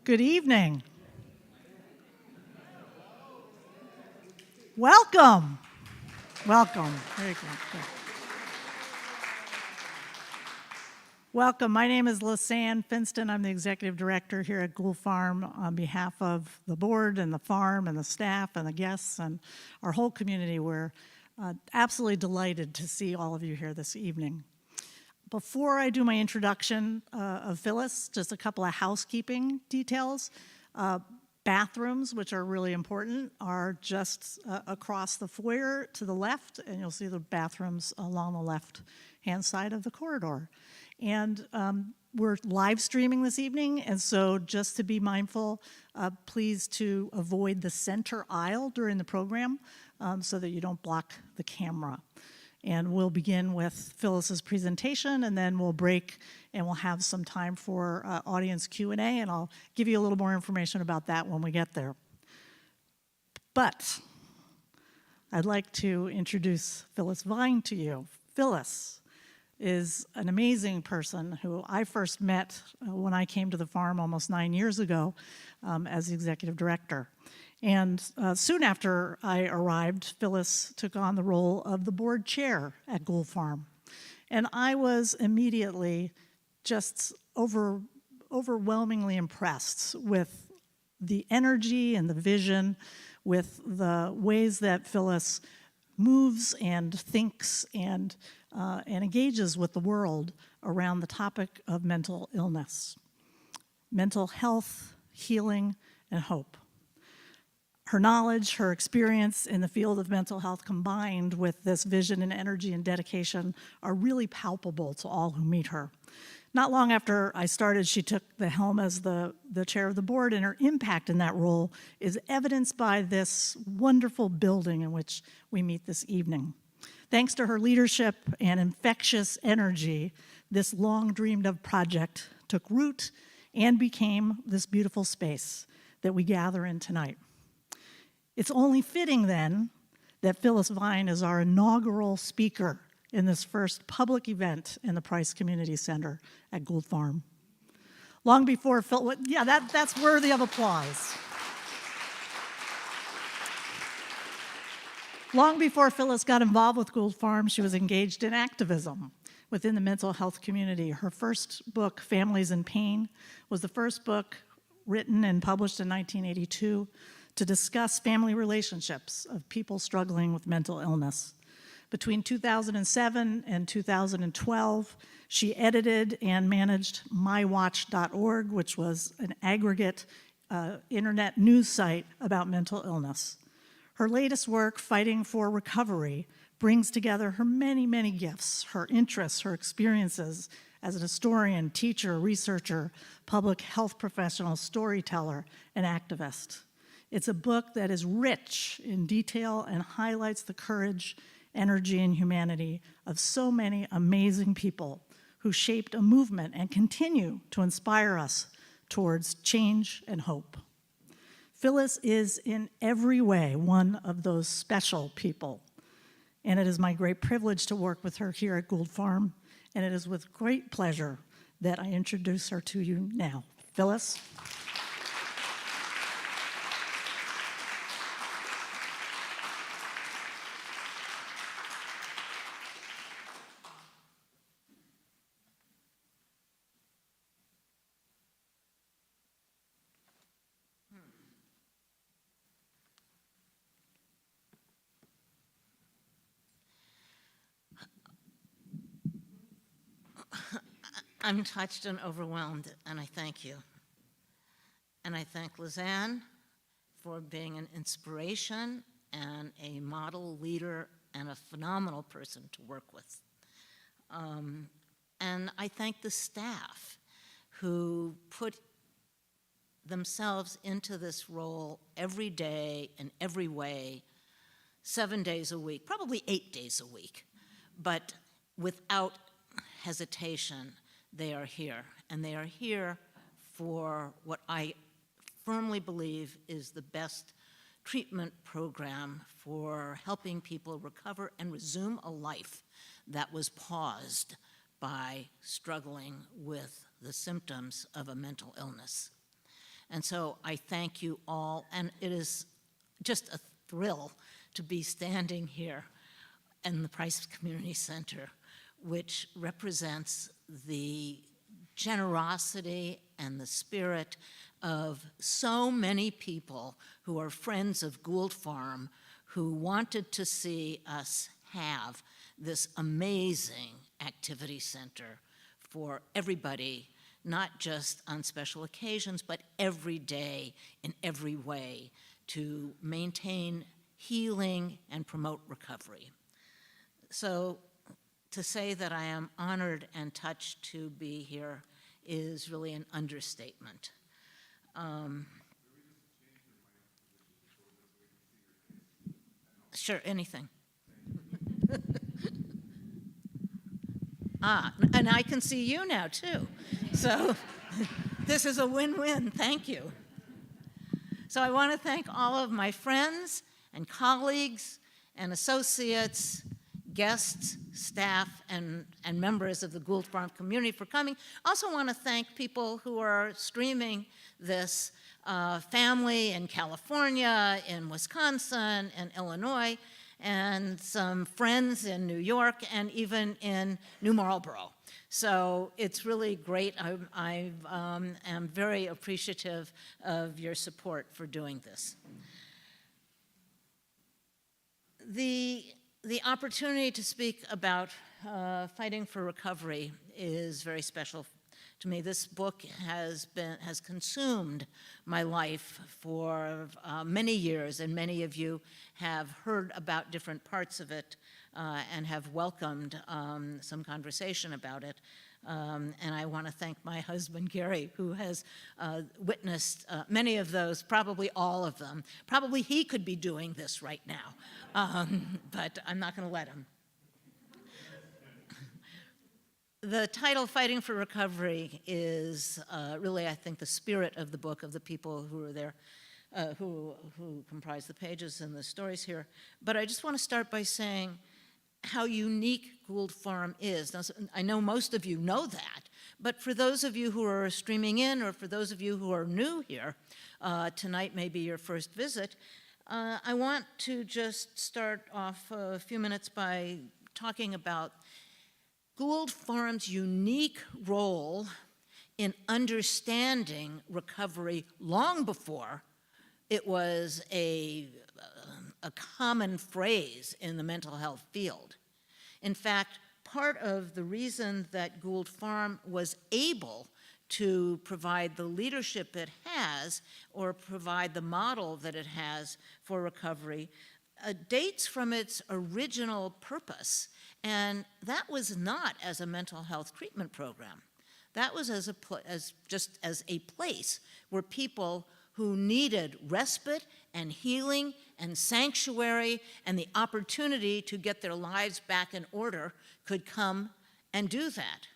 Good evening. Welcome. Welcome. Very good. Welcome. My name is Lisanne Finston. I'm the executive director here at Gould Farm on behalf of the board and the farm and the staff and the guests and our whole community. We're absolutely delighted to see all of you here this evening. Before I do my introduction of Phyllis, just a couple of housekeeping details. Bathrooms, which are really important, are just across the foyer to the left, and you'll see the bathrooms along the left-hand side of the corridor. And we're live streaming this evening, and so just to be mindful, please to avoid the center aisle during the program so that you don't block the camera. And we'll begin with Phyllis's presentation, and then we'll break and we'll have some time for audience Q&A, and I'll give you a little more information about that when we get there. But I'd like to introduce Phyllis Vine to you. Phyllis is an amazing person who I first met when I came to the farm almost 9 years ago as the executive director. And soon after I arrived, Phyllis took on the role of the board chair at Gould Farm. And I was immediately just overwhelmingly impressed with the energy and the vision, with the ways that Phyllis moves and thinks and engages with the world around the topic of mental illness, mental health, healing, and hope. Her knowledge, her experience in the field of mental health combined with this vision and energy and dedication are really palpable to all who meet her. Not long after I started, she took the helm as the chair of the board, and her impact in that role is evidenced by this wonderful building in which we meet this evening. Thanks to her leadership and infectious energy, this long dreamed of project took root and became this beautiful space that we gather in tonight. It's only fitting then that Phyllis Vine is our inaugural speaker in this first public event in the Price Community Center at Gould Farm. Long before that's worthy of applause. Long before Phyllis got involved with Gould Farm, she was engaged in activism within the mental health community. Her first book, Families in Pain, was the first book written and published in 1982 to discuss family relationships of people struggling with mental illness. Between 2007 and 2012, she edited and managed mywatch.org, which was an aggregate internet news site about mental illness. Her latest work, Fighting for Recovery, brings together her many, many gifts, her interests, her experiences as an historian, teacher, researcher, public health professional, storyteller, and activist. It's a book that is rich in detail and highlights the courage, energy, and humanity of so many amazing people who shaped a movement and continue to inspire us towards change and hope. Phyllis is in every way one of those special people, and it is my great privilege to work with her here at Gould Farm, and it is with great pleasure that I introduce her to you now. Phyllis. I'm touched and overwhelmed, and I thank you. And I thank Lisanne for being an inspiration and a model leader and a phenomenal person to work with. And I thank the staff who put themselves into this role every day in every way, 7 days a week, probably 8 days a week, but without hesitation. They are here, and they are here for what I firmly believe is the best treatment program for helping people recover and resume a life that was paused by struggling with the symptoms of a mental illness. And so I thank you all, and it is just a thrill to be standing here in the Price Community Center, which represents the generosity and the spirit of so many people who are friends of Gould Farm, who wanted to see us have this amazing activity center for everybody, not just on special occasions, but every day in every way to maintain healing and promote recovery. So to say that I am honored and touched to be here is really an understatement. Sure, anything. And I can see you now too. So this is a win-win, thank you. So I want to thank all of my friends and colleagues and associates, guests, staff, and members of the Gould Farm community for coming. Also want to thank people who are streaming this, family in California, in Wisconsin, and Illinois, and some friends in New York, and even in New Marlboro. So it's really great. I am very appreciative of your support for doing this. The opportunity to speak about fighting for recovery is very special to me. This book has consumed my life for many years, and many of you have heard about different parts of it and have welcomed some conversation about it. And I want to thank my husband, Gary, who has witnessed many of those, probably all of them. Probably he could be doing this right now, but I'm not going to let him. The title, Fighting for Recovery, is really, I think, the spirit of the book, of the people who are there, who comprise the pages and the stories here. But I just want to start by saying how unique Gould Farm is. Now, I know most of you know that, but for those of you who are streaming in, or for those of you who are new here, tonight may be your first visit, I want to just start off a few minutes by talking about Gould Farm's unique role in understanding recovery long before it was a common phrase in the mental health field. In fact, part of the reason that Gould Farm was able to provide the leadership it has, or provide the model that it has for recovery, dates from its original purpose. And that was not as a mental health treatment program. That was just as a place where people who needed respite and healing and sanctuary and the opportunity to get their lives back in order could come and do that.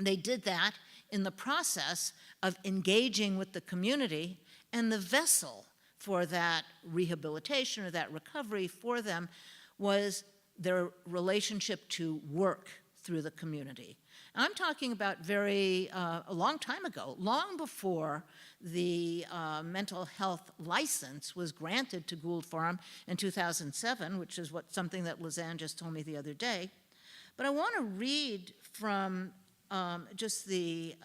They did that in the process of engaging with the community, and the vessel for that rehabilitation or that recovery for them was their relationship to work through the community. I'm talking about a long time ago, long before the mental health license was granted to Gould Farm in 2007, which is something that Lizanne just told me the other day. But I want to read from just the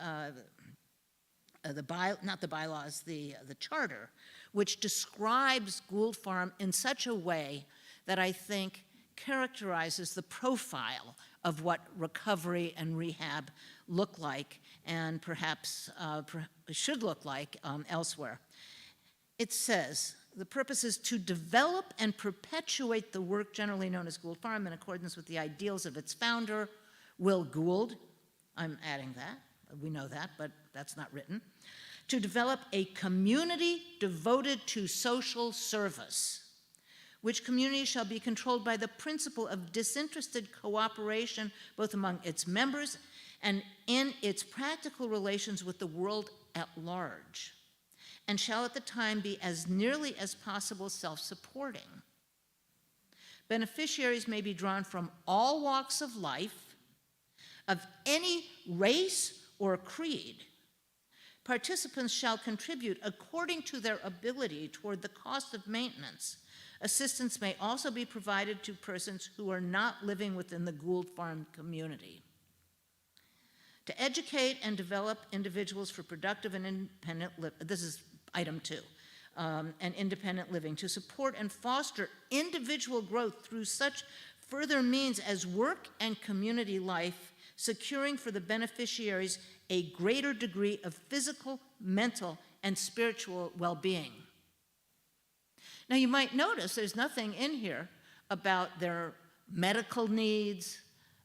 charter, which describes Gould Farm in such a way that I think characterizes the profile of what recovery and rehab look like, and perhaps should look like elsewhere. It says, the purpose is to develop and perpetuate the work generally known as Gould Farm in accordance with the ideals of its founder, Will Gould. I'm adding that. We know that, but that's not written. To develop a community devoted to social service, which community shall be controlled by the principle of disinterested cooperation both among its members and in its practical relations with the world at large, and shall at the time be as nearly as possible self-supporting. Beneficiaries may be drawn from all walks of life, of any race or creed, Participants shall contribute according to their ability toward the cost of maintenance. Assistance may also be provided to persons who are not living within the Gould Farm community. To educate and develop individuals for productive and independent living, this is item 2, and independent living, to support and foster individual growth through such further means as work and community life, securing for the beneficiaries a greater degree of physical, mental, and spiritual well-being. Now, you might notice there's nothing in here about their medical needs,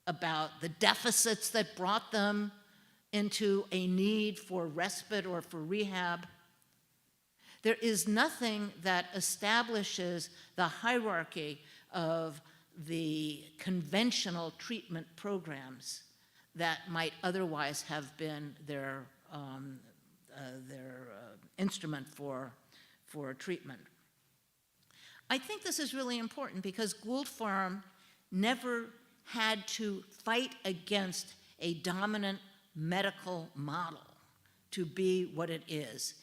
about the deficits that brought them into a need for respite or for rehab. There is nothing that establishes the hierarchy of the conventional treatment programs that might otherwise have been their instrument for treatment. I think this is really important because Gould Farm never had to fight against a dominant medical model to be what it is.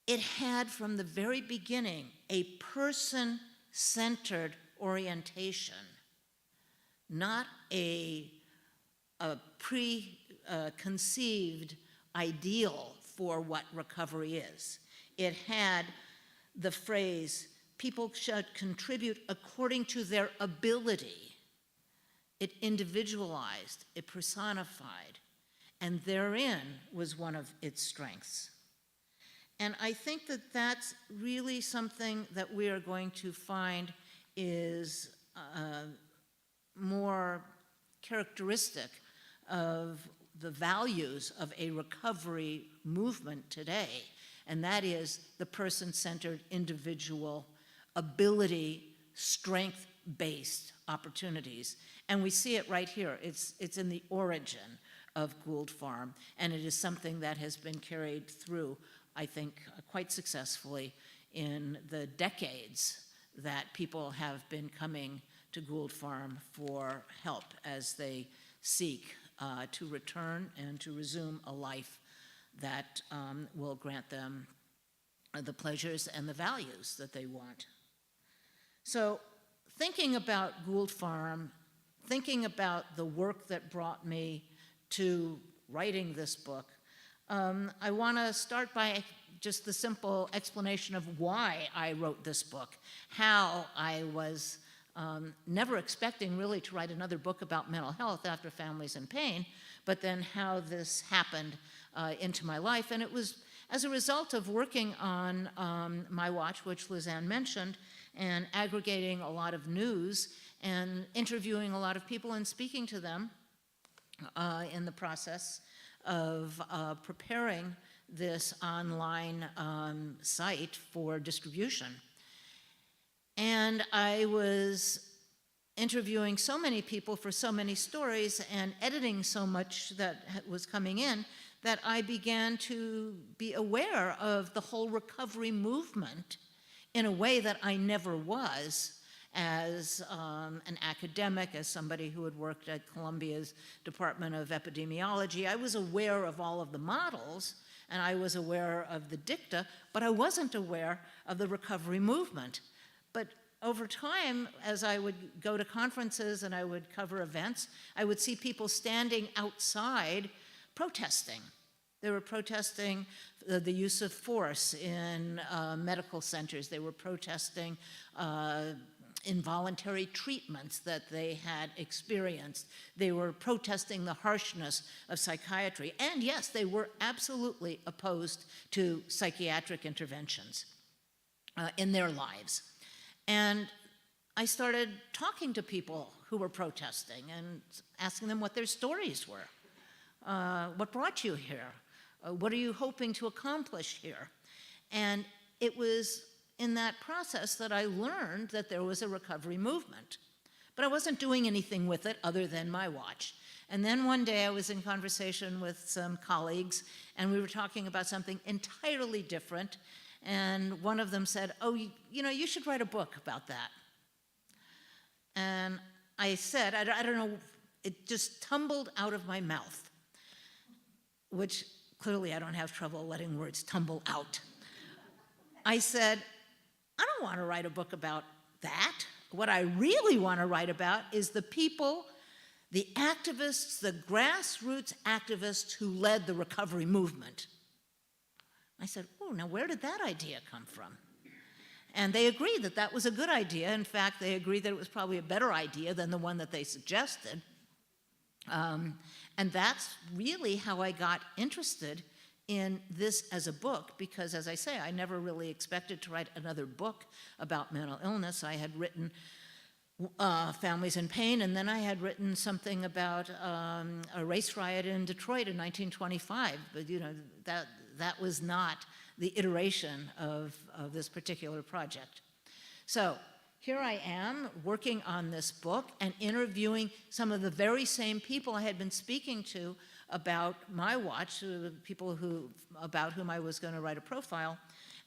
It had from the very beginning a person-centered orientation, not a preconceived ideal for what recovery is. It had the phrase, people should contribute according to their ability. It individualized, it personified, and therein was one of its strengths. And I think that that's really something that we are going to find is more characteristic of the values of a recovery movement today, and that is the person-centered, individual, ability, strength-based opportunities. And we see it right here. It's in the origin of Gould Farm, and it is something that has been carried through, I think, quite successfully in the decades that people have been coming to Gould Farm for help as they seek to return and to resume a life that will grant them the pleasures and the values that they want. So thinking about Gould Farm, thinking about the work that brought me to writing this book, I want to start by just the simple explanation of why I wrote this book, how I was never expecting really to write another book about mental health after Families in Pain, but then how this happened into my life. And it was as a result of working on my watch, which Lizanne mentioned, and aggregating a lot of news and interviewing a lot of people and speaking to them in the process of preparing this online site for distribution. And I was interviewing so many people for so many stories and editing so much that was coming in that I began to be aware of the whole recovery movement in a way that I never was as an academic, as somebody who had worked at Columbia's Department of Epidemiology. I was aware of all of the models, and I was aware of the dicta, but I wasn't aware of the recovery movement. But over time, as I would go to conferences and I would cover events, I would see people standing outside protesting. They were protesting the use of force in medical centers. They were protesting involuntary treatments that they had experienced. They were protesting the harshness of psychiatry. And yes, they were absolutely opposed to psychiatric interventions in their lives. And I started talking to people who were protesting and asking them what their stories were. What brought you here? What are you hoping to accomplish here? And it was in that process that I learned that there was a recovery movement. But I wasn't doing anything with it other than my watch. And then one day I was in conversation with some colleagues, and we were talking about something entirely different. And one of them said, oh, you know, you should write a book about that. And I said, I don't know, it just tumbled out of my mouth, which clearly I don't have trouble letting words tumble out. I said, I don't want to write a book about that. What I really want to write about is the people, the activists, the grassroots activists who led the recovery movement. I said, oh, now where did that idea come from? And they agreed that that was a good idea. In fact, they agreed that it was probably a better idea than the one that they suggested. And that's really how I got interested in this as a book, because as I say, I never really expected to write another book about mental illness. I had written Families in Pain, and then I had written something about a race riot in Detroit in 1925, but that was not the iteration of this particular project. So here I am working on this book and interviewing some of the very same people I had been speaking to about my watch, people about whom I was going to write a profile.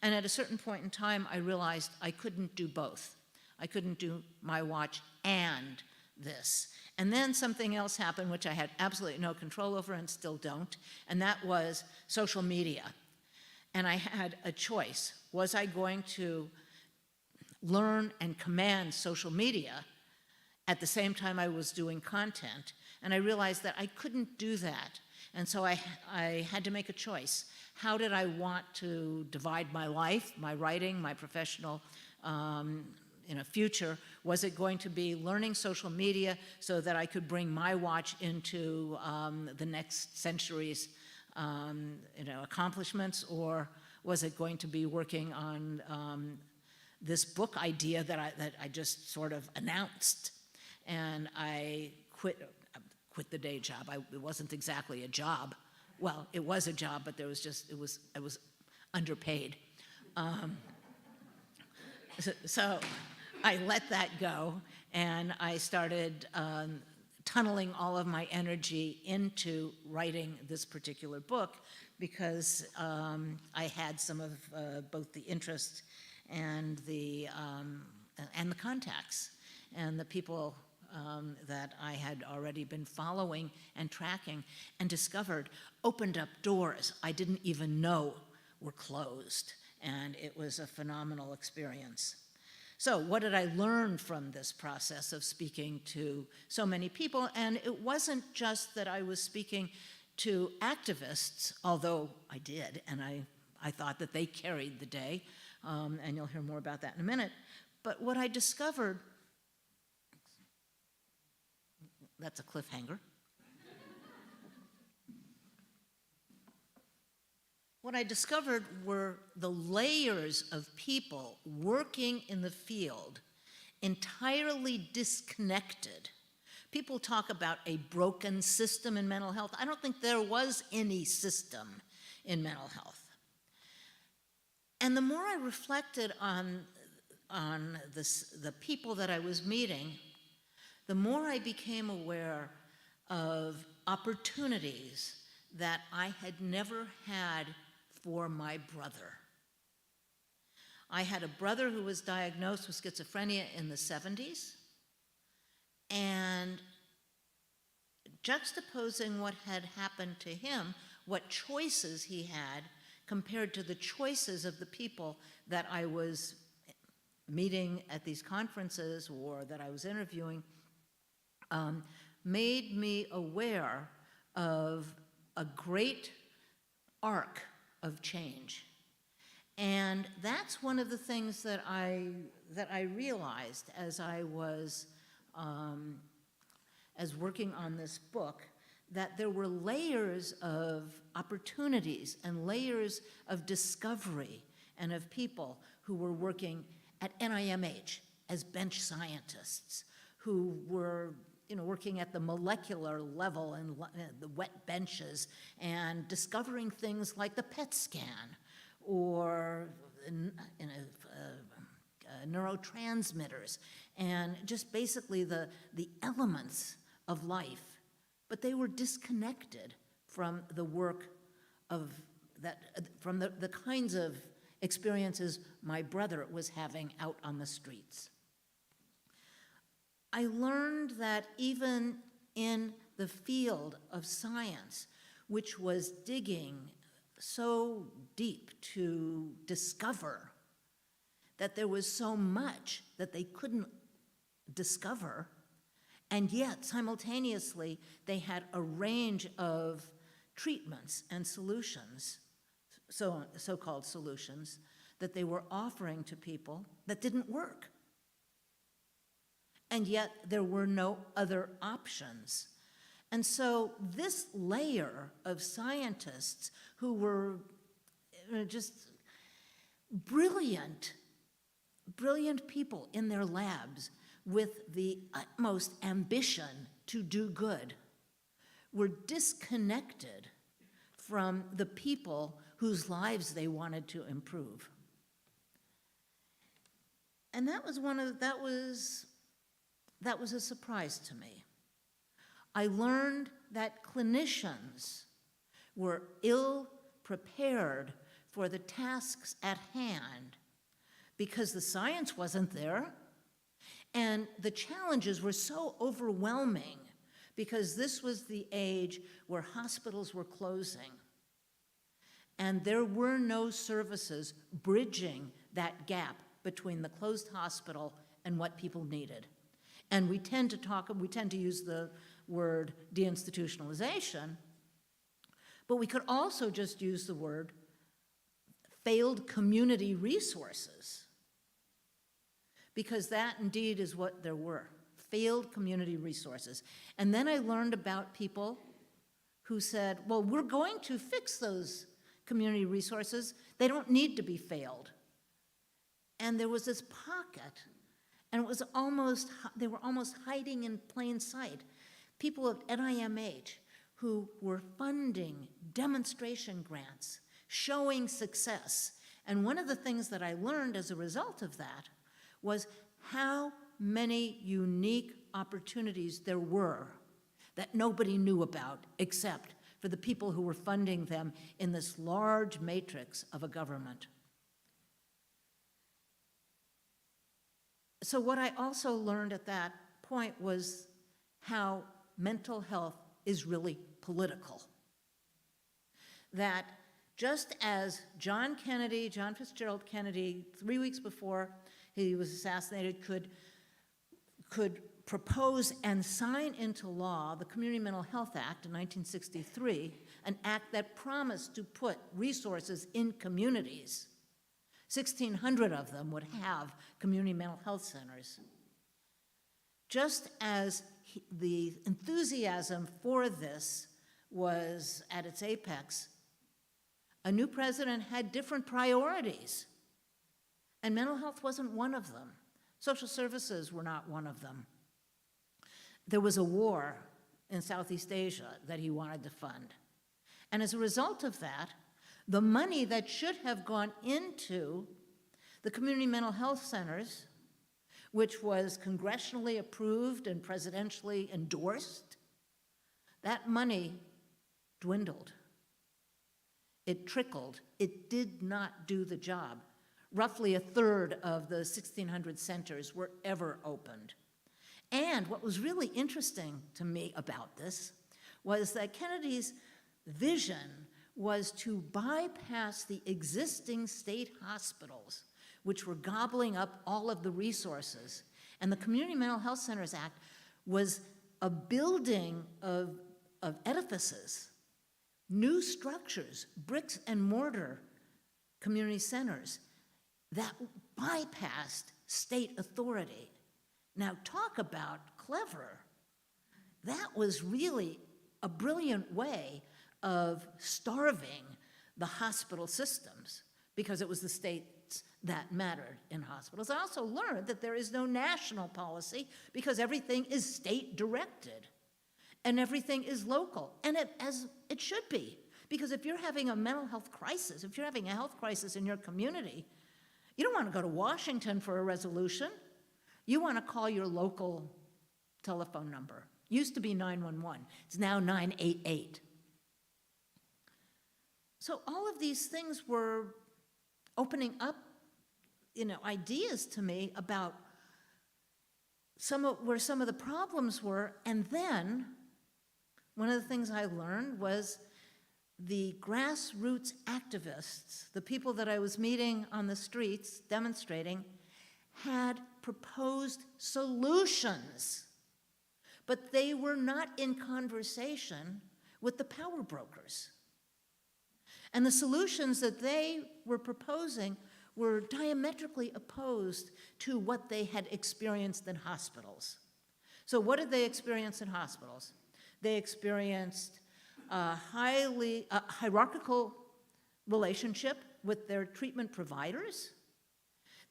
And at a certain point in time, I realized I couldn't do both. I couldn't do my watch and this. And then something else happened, which I had absolutely no control over and still don't, and that was social media. And I had a choice. Was I going to learn and command social media at the same time I was doing content? And I realized that I couldn't do that. And so I had to make a choice. How did I want to divide my life, my writing, my professional future? Was it going to be learning social media so that I could bring my watch into the next century's accomplishments, or was it going to be working on this book idea that I just sort of announced? And I quit the day job. It wasn't exactly a job. Well, it was a job, but I was underpaid. So I let that go, and I started tunneling all of my energy into writing this particular book, because I had some of both the interest and the contacts and the people that I had already been following and tracking and discovered opened up doors I didn't even know were closed, and it was a phenomenal experience. So what did I learn from this process of speaking to so many people? And it wasn't just that I was speaking to activists, although I did, and I thought that they carried the day, and you'll hear more about that in a minute. But what I discovered, that's a cliffhanger. What I discovered were the layers of people working in the field, entirely disconnected. People talk about a broken system in mental health. I don't think there was any system in mental health. And the more I reflected on the people that I was meeting, the more I became aware of opportunities that I had never had for my brother. I had a brother who was diagnosed with schizophrenia in the 70s, and juxtaposing what had happened to him, what choices he had, compared to the choices of the people that I was meeting at these conferences or that I was interviewing, made me aware of a great arc of change. And that's one of the things that I realized as I was as working on this book, that there were layers of opportunities and layers of discovery and of people who were working at NIMH as bench scientists, who were working at the molecular level and the wet benches and discovering things like the PET scan or neurotransmitters and just basically the elements of life. But they were disconnected from the work of that, from the kinds of experiences my brother was having out on the streets. I learned that even in the field of science, which was digging so deep to discover that there was so much that they couldn't discover, and yet simultaneously they had a range of treatments and solutions, so-called solutions, that they were offering to people that didn't work. And yet there were no other options. And so this layer of scientists who were just brilliant people in their labs with the utmost ambition to do good were disconnected from the people whose lives they wanted to improve. And that was a surprise to me. I learned that clinicians were ill prepared for the tasks at hand because the science wasn't there, and the challenges were so overwhelming because this was the age where hospitals were closing, and there were no services bridging that gap between the closed hospital and what people needed. And we tend to use the word deinstitutionalization, but we could also just use the word failed community resources, because that indeed is what there were, failed community resources. And then I learned about people who said, well, we're going to fix those community resources. They don't need to be failed. And there was this pocket, and they were almost hiding in plain sight. People at NIMH who were funding demonstration grants, showing success. And one of the things that I learned as a result of that was how many unique opportunities there were that nobody knew about except for the people who were funding them in this large matrix of a government. So what I also learned at that point was how mental health is really political. That just as John Fitzgerald Kennedy, 3 weeks before he was assassinated, could propose and sign into law the Community Mental Health Act in 1963, an act that promised to put resources in communities. 1,600 of them would have community mental health centers. Just as the enthusiasm for this was at its apex, a new president had different priorities, and mental health wasn't one of them. Social services were not one of them. There was a war in Southeast Asia that he wanted to fund. And as a result of that, the money that should have gone into the community mental health centers, which was congressionally approved and presidentially endorsed, that money dwindled. It trickled. It did not do the job. Roughly a third of the 1,600 centers were ever opened. And what was really interesting to me about this was that Kennedy's vision was to bypass the existing state hospitals, which were gobbling up all of the resources. And the Community Mental Health Centers Act was a building of edifices, new structures, bricks and mortar community centers that bypassed state authority. Now, talk about clever. That was really a brilliant way of starving the hospital systems, because it was the states that mattered in hospitals. I also learned that there is no national policy because everything is state-directed and everything is local, and as it should be. Because if you're having a mental health crisis, if you're having a health crisis in your community, you don't want to go to Washington for a resolution. You want to call your local telephone number. Used to be 911. It's now 988. So all of these things were opening up, ideas to me about where some of the problems were. And then one of the things I learned was the grassroots activists, the people that I was meeting on the streets demonstrating, had proposed solutions, but they were not in conversation with the power brokers. And the solutions that they were proposing were diametrically opposed to what they had experienced in hospitals. So what did they experience in hospitals? They experienced a hierarchical relationship with their treatment providers.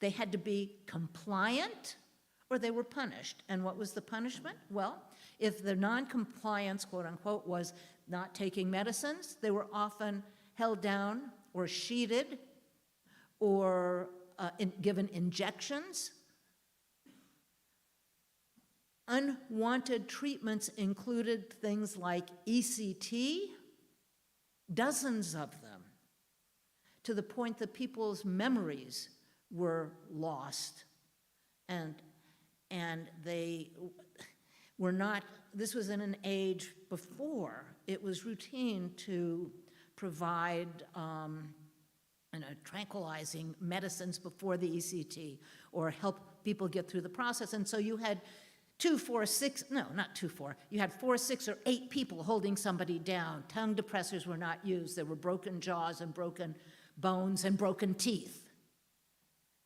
They had to be compliant or they were punished. And what was the punishment? Well, if the non-compliance, quote unquote, was not taking medicines, they were often held down or sheeted or given injections. Unwanted treatments included things like ECT, dozens of them, to the point that people's memories were lost. And they were not, this was in an age before it was routine to provide tranquilizing medicines before the ECT or help people get through the process. And so you had you had 4, 6, or 8 people holding somebody down. Tongue depressors were not used. There were broken jaws and broken bones and broken teeth.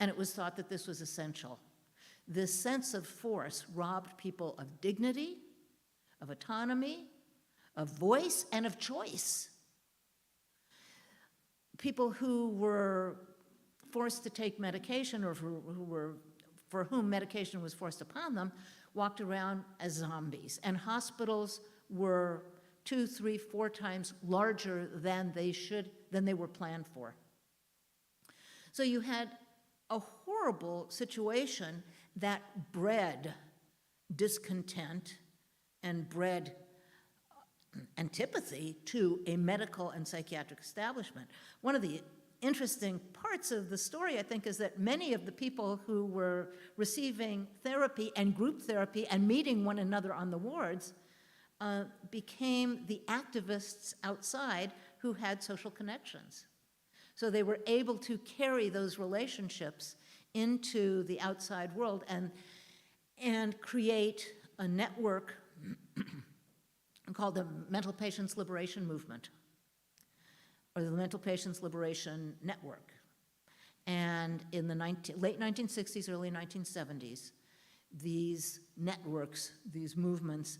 And it was thought that this was essential. This sense of force robbed people of dignity, of autonomy, of voice, and of choice. People who were forced to take medication or for whom medication was forced upon them walked around as zombies. And hospitals were 2, 3, 4 times larger than they were planned for. So you had a horrible situation that bred discontent and bred antipathy to a medical and psychiatric establishment. One of the interesting parts of the story, I think, is that many of the people who were receiving therapy and group therapy and meeting one another on the wards became the activists outside who had social connections. So they were able to carry those relationships into the outside world and create a network called the Mental Patients Liberation Movement, or the Mental Patients Liberation Network. And in the late 1960s, early 1970s, these networks, these movements,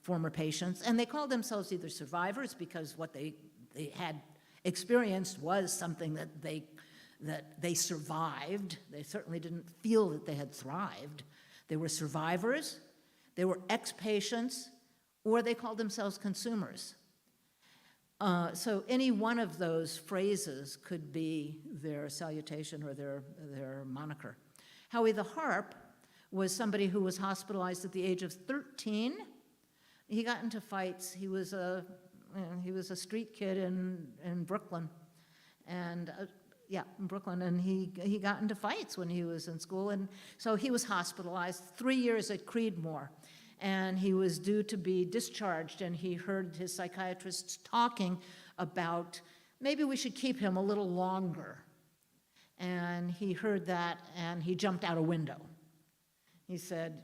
former patients, and they called themselves either survivors because what they had experienced was something that they that they survived. They certainly didn't feel that they had thrived. They were survivors, they were ex-patients, or they called themselves consumers. So any one of those phrases could be their salutation or their moniker. Howie the Harp was somebody who was hospitalized at the age of 13. He got into fights. He was a street kid in Brooklyn, and in Brooklyn, and he got into fights when he was in school, and so he was hospitalized 3 years at Creedmoor, and he was due to be discharged, and he heard his psychiatrists talking about maybe we should keep him a little longer, and he heard that, and he jumped out a window. He said,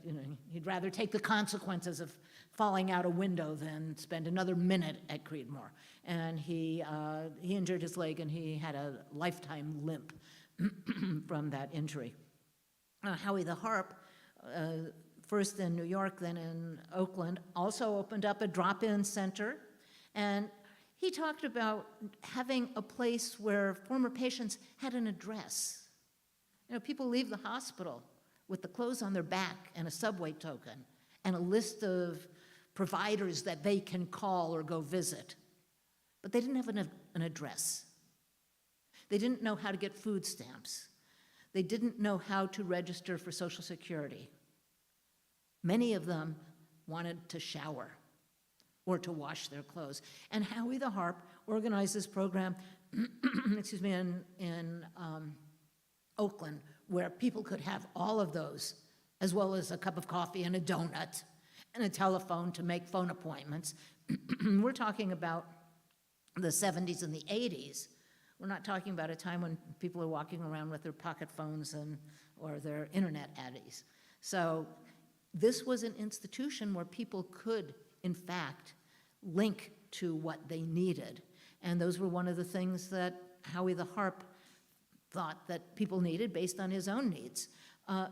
he'd rather take the consequences of falling out a window than spend another minute at Creedmoor. And he injured his leg, and he had a lifetime limp from that injury. Howie the Harp, first in New York, then in Oakland, also opened up a drop-in center. And he talked about having a place where former patients had an address. People leave the hospital with the clothes on their back and a subway token and a list of providers that they can call or go visit. But they didn't have an address. They didn't know how to get food stamps. They didn't know how to register for Social Security. Many of them wanted to shower or to wash their clothes. And Howie the Harp organized this program in Oakland, where people could have all of those, as well as a cup of coffee and a donut and a telephone to make phone appointments. We're talking about the 70s and the 80s. We're not talking about a time when people are walking around with their pocket phones or their internet addies. So this was an institution where people could, in fact, link to what they needed. And those were one of the things that Howie the Harp thought that people needed based on his own needs.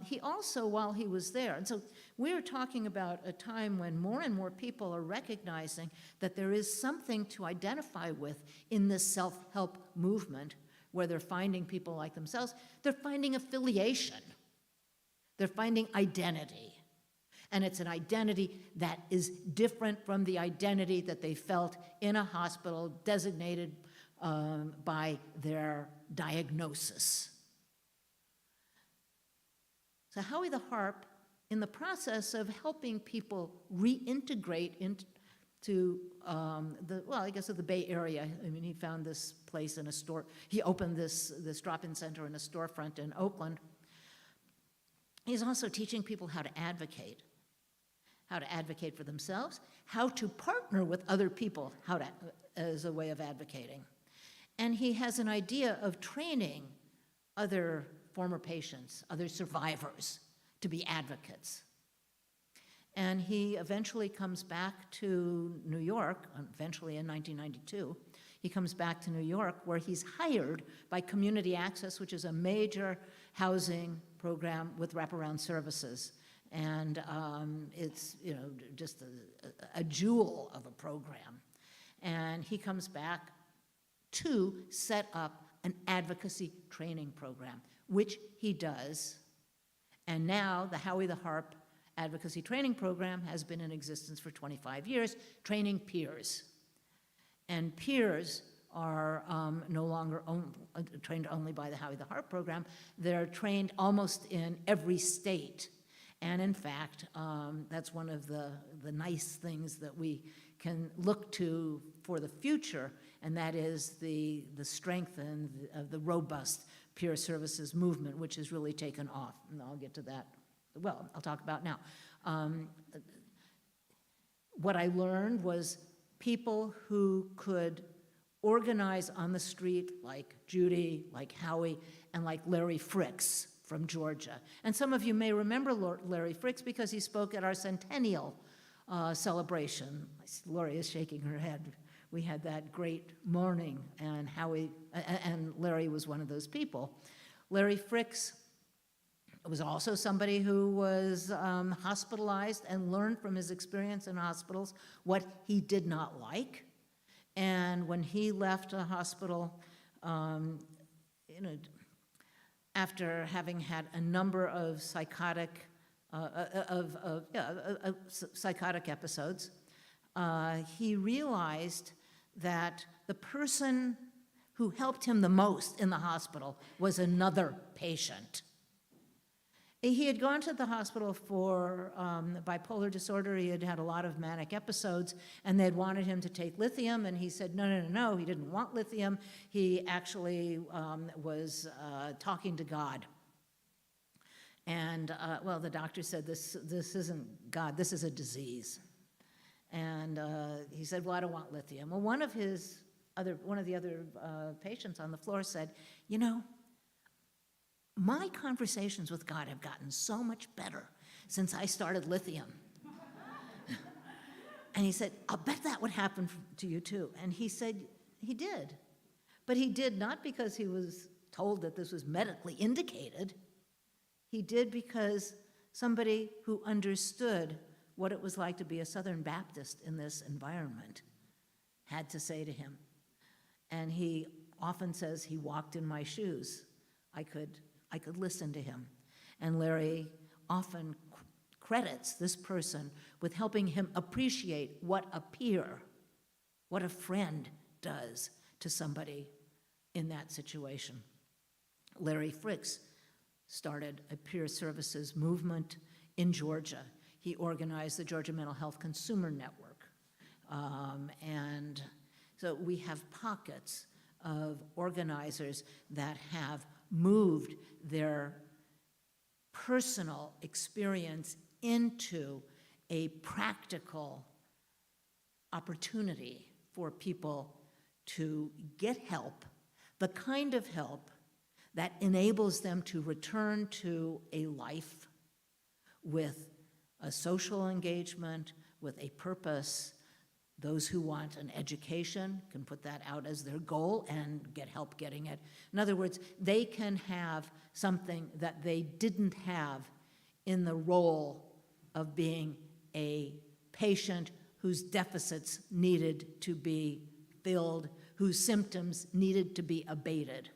He also, while he was there, and so we're talking about a time when more and more people are recognizing that there is something to identify with in this self-help movement, where they're finding people like themselves. They're finding affiliation. They're finding identity. And it's an identity that is different from the identity that they felt in a hospital designated by their diagnosis. So Howie the Harp, in the process of helping people reintegrate into the Bay Area. I mean, he found this place in a store. He opened this drop-in center in a storefront in Oakland. He's also teaching people how to advocate for themselves, how to partner with other people, as a way of advocating. And he has an idea of training other former patients, other survivors, to be advocates. And he eventually comes back to New York, eventually in 1992. He comes back to New York, where he's hired by Community Access, which is a major housing program with wraparound services. And it's just a jewel of a program. And he comes back to set up an advocacy training program, which he does. And now the Howie the Harp Advocacy Training Program has been in existence for 25 years, training peers. And peers are no longer trained only by the Howie the Harp program. They're trained almost in every state. And in fact, that's one of the nice things that we can look to for the future, and that is the strength and the robust peer services movement, which has really taken off. And I'll get to that. Well, I'll talk about now. What I learned was people who could organize on the street, like Judi, like Howie, and like Larry Fricks from Georgia. And some of you may remember Larry Fricks because he spoke at our centennial celebration. Lori is shaking her head. We had that great morning, and Howie and Larry was one of those people. Larry Fricks was also somebody who was hospitalized and learned from his experience in hospitals what he did not like. And when he left a hospital, after having had a number of psychotic episodes, he realized that the person who helped him the most in the hospital was another patient. He had gone to the hospital for bipolar disorder. He had had a lot of manic episodes, and they had wanted him to take lithium, and he said, no, no, no, no, he didn't want lithium. He actually was talking to God. And, well, the doctor said, this isn't God, this is a disease. And he said, well, I don't want lithium. Well, one of the other patients on the floor said, you know, my conversations with God have gotten so much better since I started lithium. And he said, I'll bet that would happen to you too. And he said, he did. But he did not because he was told that this was medically indicated. He did because somebody who understood what it was like to be a Southern Baptist in this environment had to say to him. And he often says, he walked in my shoes. I could listen to him. And Larry often credits this person with helping him appreciate what a peer, what a friend does to somebody in that situation. Larry Fricks started a peer services movement in Georgia. He organized the Georgia Mental Health Consumer Network. And so we have pockets of organizers that have moved their personal experience into a practical opportunity for people to get help, the kind of help that enables them to return to a life with a social engagement, with a purpose. Those who want an education can put that out as their goal and get help getting it. In other words, they can have something that they didn't have in the role of being a patient whose deficits needed to be filled, whose symptoms needed to be abated.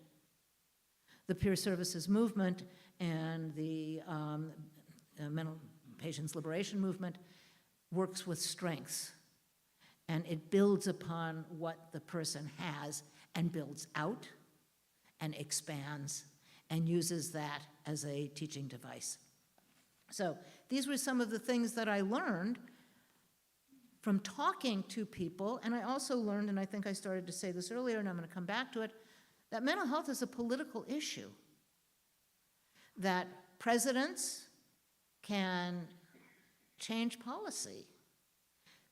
The peer services movement and the mental patients liberation movement works with strengths. And it builds upon what the person has and builds out and expands and uses that as a teaching device. So these were some of the things that I learned from talking to people. And I also learned, and I think I started to say this earlier, and I'm going to come back to it, that mental health is a political issue. That presidents can change policy.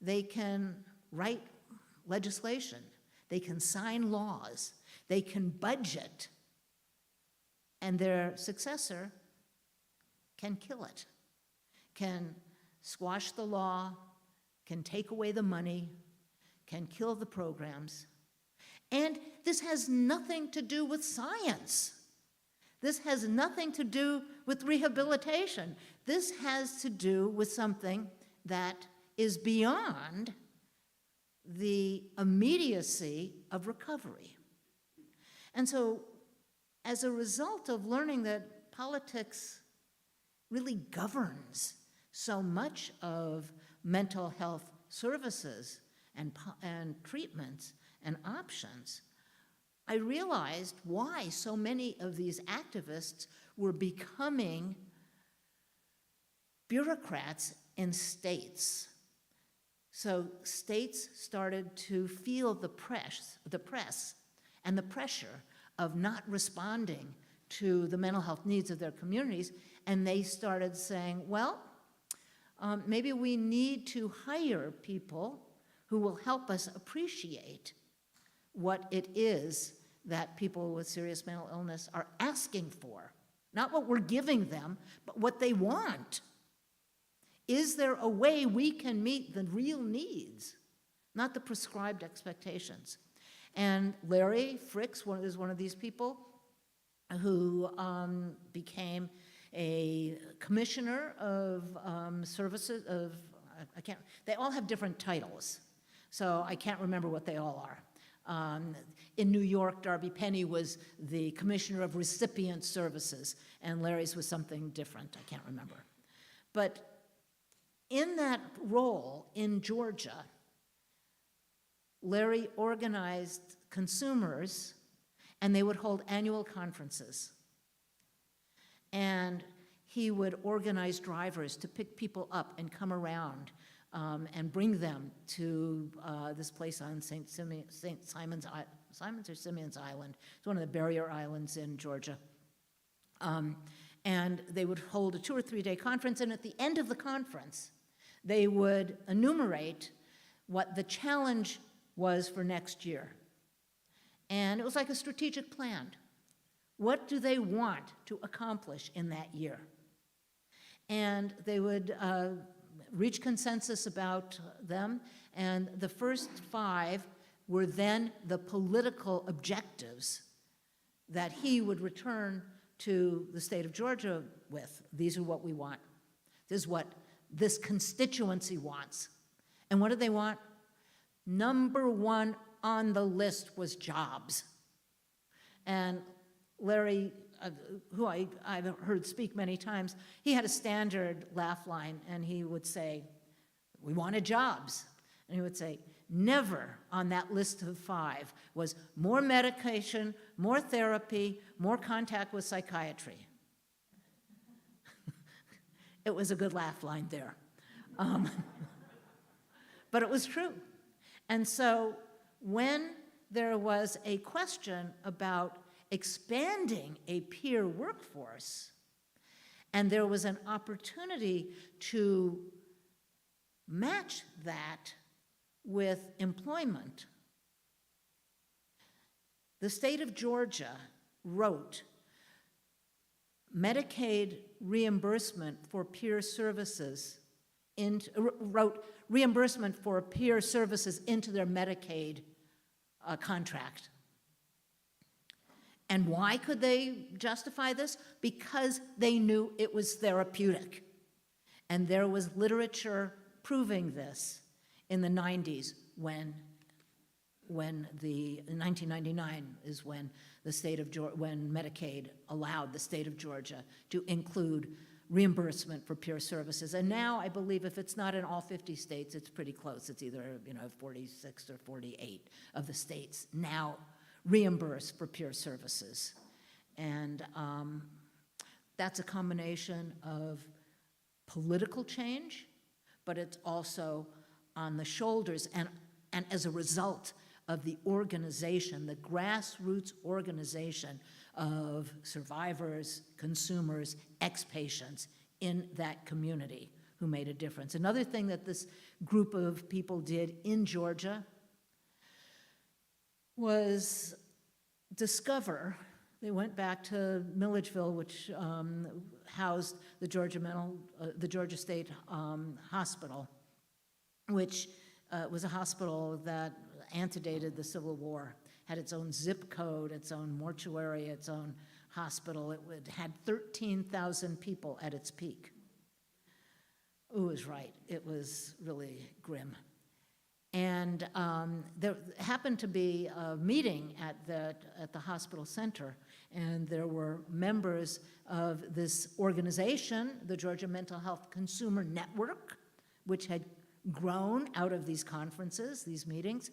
They can write legislation. They can sign laws. They can budget. And their successor can kill it, can squash the law, can take away the money, can kill the programs. And this has nothing to do with science. This has nothing to do with rehabilitation. This has to do with something that is beyond the immediacy of recovery. And so, as a result of learning that politics really governs so much of mental health services and treatments and options, I realized why so many of these activists were becoming bureaucrats in states. So states started to feel the press and the pressure of not responding to the mental health needs of their communities, and they started saying, well, maybe we need to hire people who will help us appreciate what it is that people with serious mental illness are asking for. Not what we're giving them, but what they want. Is there a way we can meet the real needs, not the prescribed expectations? And Larry Fricks is one of these people who became a commissioner of services of, they all have different titles, so I can't remember what they all are. In New York, Darby Penny was the commissioner of recipient services, and Larry's was something different, I can't remember. But in that role in Georgia, Larry organized consumers, and they would hold annual conferences. And he would organize drivers to pick people up and come around and bring them to this place on St. Simon's or Simeon's Island. It's one of the barrier islands in Georgia. And they would hold a 2 or 3 day conference, and at the end of the conference, they would enumerate what the challenge was for next year. And it was like a strategic plan. What do they want to accomplish in that year? And they would reach consensus about them, and the first 5 were then the political objectives that he would return to the state of Georgia with. These are what we want. This is what this constituency wants. And what did they want? Number 1 on the list was jobs. And Larry, who I've heard speak many times, he had a standard laugh line, and he would say, "We wanted jobs." And he would say, never on that list of 5 was more medication, more therapy, more contact with psychiatry. It was a good laugh line there. But it was true. And so when there was a question about expanding a peer workforce, and there was an opportunity to match that with employment, the state of Georgia wrote Medicaid reimbursement for peer services wrote reimbursement for peer services into their Medicaid contract. And why could they justify this? Because they knew it was therapeutic. And there was literature proving this in the 90s in 1999 is when the state of Georgia, when Medicaid allowed the state of Georgia to include reimbursement for peer services. And now I believe if it's not in all 50 states, it's pretty close. It's either 46 or 48 of the states now reimburse for peer services. And that's a combination of political change, but it's also on the shoulders and as a result of the organization, the grassroots organization of survivors, consumers, ex-patients in that community who made a difference. Another thing that this group of people did in Georgia was discover, they went back to Milledgeville, which housed the Georgia State Hospital, which was a hospital that antedated the Civil War, had its own zip code, its own mortuary, its own hospital. It had 13,000 people at its peak. It was right. It was really grim. And there happened to be a meeting at the hospital center, and there were members of this organization, the Georgia Mental Health Consumer Network, which had grown out of these conferences, these meetings.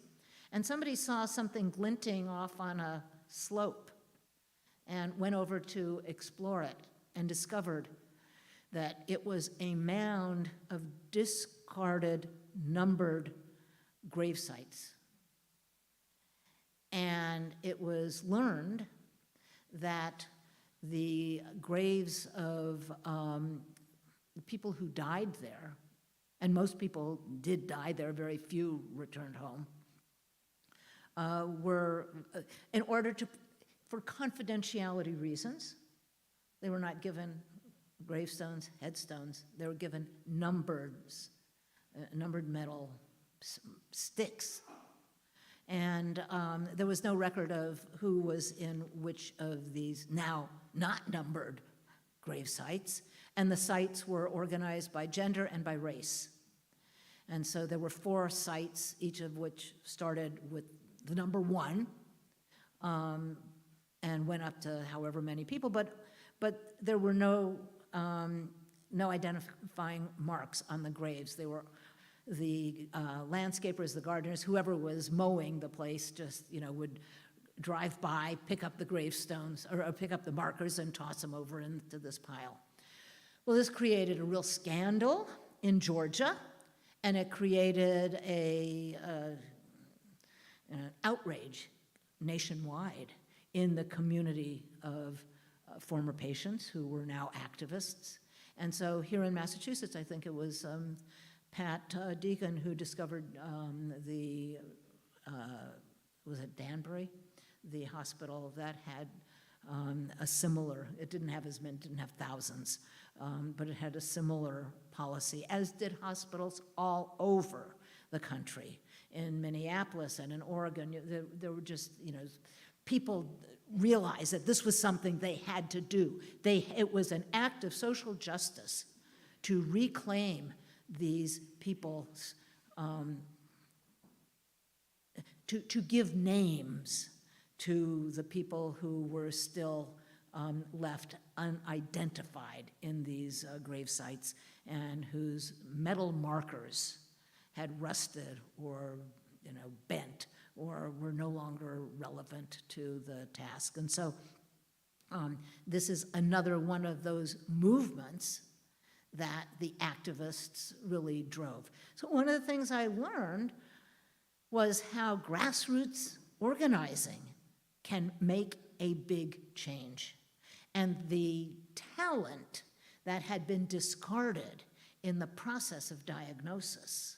And somebody saw something glinting off on a slope and went over to explore it and discovered that it was a mound of discarded, numbered grave sites. And it was learned that the graves of the people who died there, and most people did die there, very few returned home, were, in order to, for confidentiality reasons, they were not given gravestones, headstones, they were given numbered metal sticks. And there was no record of who was in which of these now not numbered grave sites. And the sites were organized by gender and by race. And so there were 4 sites, each of which started with the number one, and went up to however many people, but there were no identifying marks on the graves. They were the landscapers, the gardeners, whoever was mowing the place just, would drive by, pick up the gravestones, or pick up the markers and toss them over into this pile. Well, this created a real scandal in Georgia, and it created an outrage nationwide in the community of former patients who were now activists. And so here in Massachusetts, I think it was Pat Deacon who discovered was it Danbury? The hospital that had a similar, it didn't have as many, didn't have thousands, but it had a similar policy, as did hospitals all over the country. In Minneapolis and in Oregon, there were just, people realized that this was something they had to do. It was an act of social justice to reclaim these people's, to give names to the people who were still left unidentified in these grave sites and whose metal markers had rusted or bent or were no longer relevant to the task. And so this is another one of those movements that the activists really drove. So one of the things I learned was how grassroots organizing can make a big change. And the talent that had been discarded in the process of diagnosis,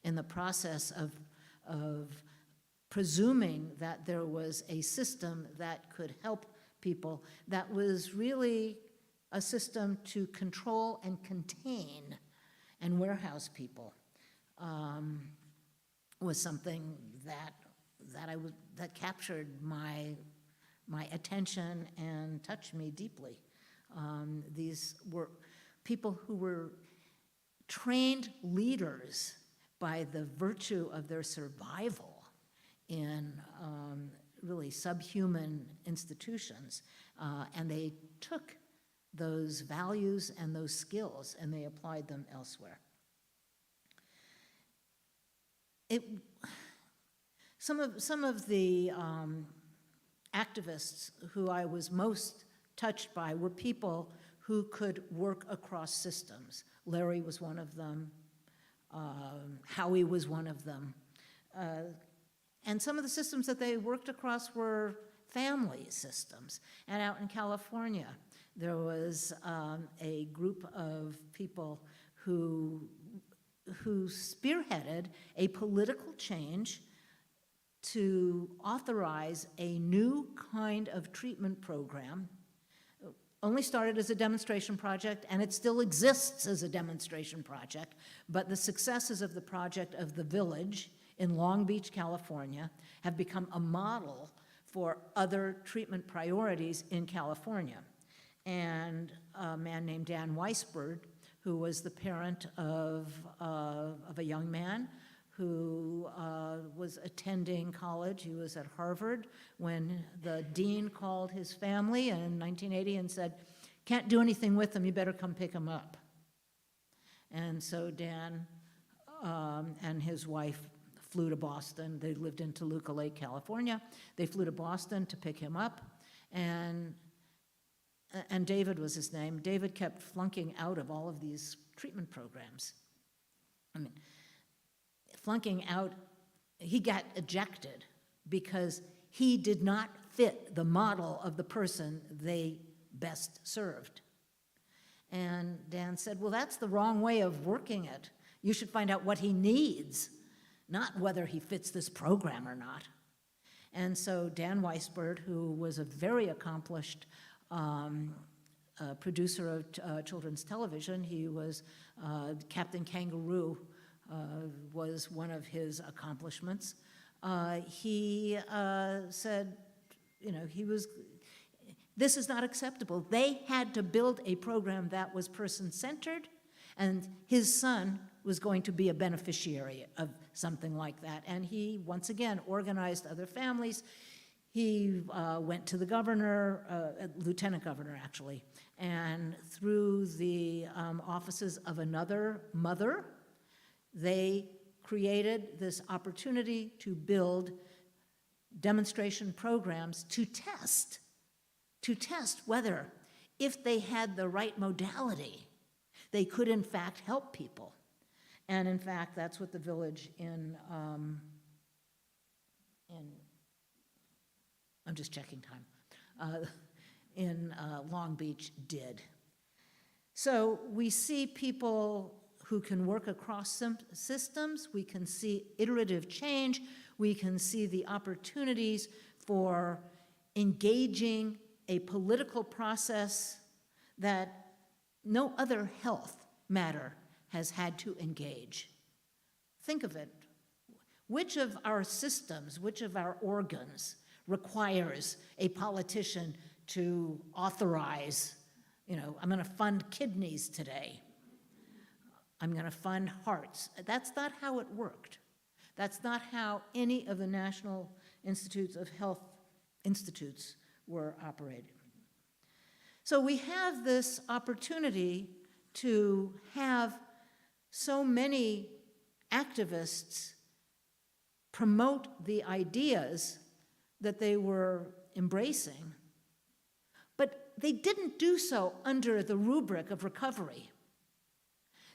in the process of presuming that there was a system that could help people, that was really a system to control and contain and warehouse people, was something that captured my attention and touched me deeply. These were people who were trained leaders by the virtue of their survival in really subhuman institutions, and they took those values and those skills and they applied them elsewhere. Some of the activists who I was most touched by were people who could work across systems. Larry was one of them. Howie was one of them. And some of the systems that they worked across were family systems. And out in California, there was a group of people who spearheaded a political change to authorize a new kind of treatment program. Only started as a demonstration project, and it still exists as a demonstration project, but the successes of the project of the Village in Long Beach, California, have become a model for other treatment priorities in California. And a man named Dan Weisberg, who was the parent of a young man who was attending college. He was at Harvard when the dean called his family in 1980 and said, "Can't do anything with him, you better come pick him up." And so Dan and his wife flew to Boston. They lived in Toluca Lake, California. They flew to Boston to pick him up, and David was his name. David kept flunking out of all of these treatment programs. I mean, flunking out, he got ejected because he did not fit the model of the person they best served. And Dan said, well, that's the wrong way of working it. You should find out what he needs, not whether he fits this program or not. And so Dan Weisberg, who was a very accomplished producer of children's television, he was Captain Kangaroo, was one of his accomplishments. He said, this is not acceptable. They had to build a program that was person-centered And his son was going to be a beneficiary of something like that. And he, once again, organized other families. He went to the governor, lieutenant governor actually, and through the offices of another mother, they created this opportunity to build demonstration programs to test whether, if they had the right modality, they could in fact help people. And in fact, that's what the village in I'm just checking time, in Long Beach did. So we see people who can work across systems, we can see iterative change, we can see the opportunities for engaging a political process that no other health matter has had to engage. Think of it. Which of our systems, which of our organs requires a politician to authorize, I'm going to fund kidneys today. I'm going to fund hearts. That's not how it worked. That's not how any of the National Institutes of Health institutes were operated. So we have this opportunity to have so many activists promote the ideas that they were embracing, but they didn't do so under the rubric of recovery.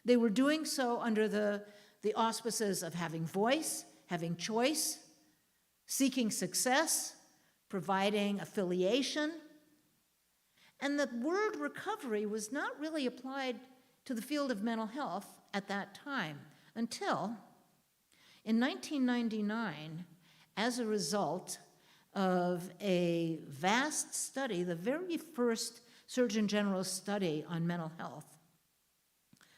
They were doing so under the auspices of having voice, having choice, seeking success, providing affiliation. And the word recovery was not really applied to the field of mental health at that time until in 1999, as a result of a vast study, the very first Surgeon General's study on mental health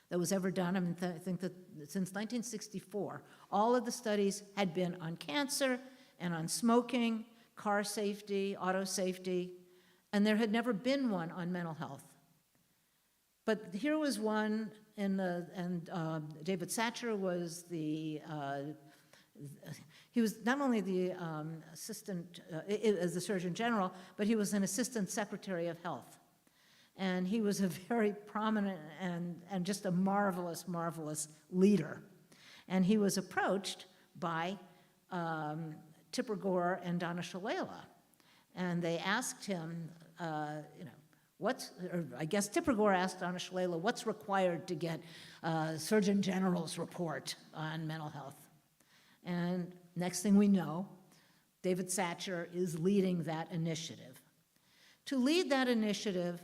that was ever done. I think that since 1964, all of the studies had been on cancer and on smoking, car safety, auto safety, and there had never been one on mental health. But here was one, and David Satcher was he was not only the assistant, as the Surgeon General, but he was an assistant secretary of health. And he was a very prominent and just a marvelous, marvelous leader. And he was approached by Tipper Gore and Donna Shalala. And they asked him, I guess Tipper Gore asked Donna Shalala, what's required to get Surgeon General's report on mental health? And next thing we know, David Satcher is leading that initiative. To lead that initiative,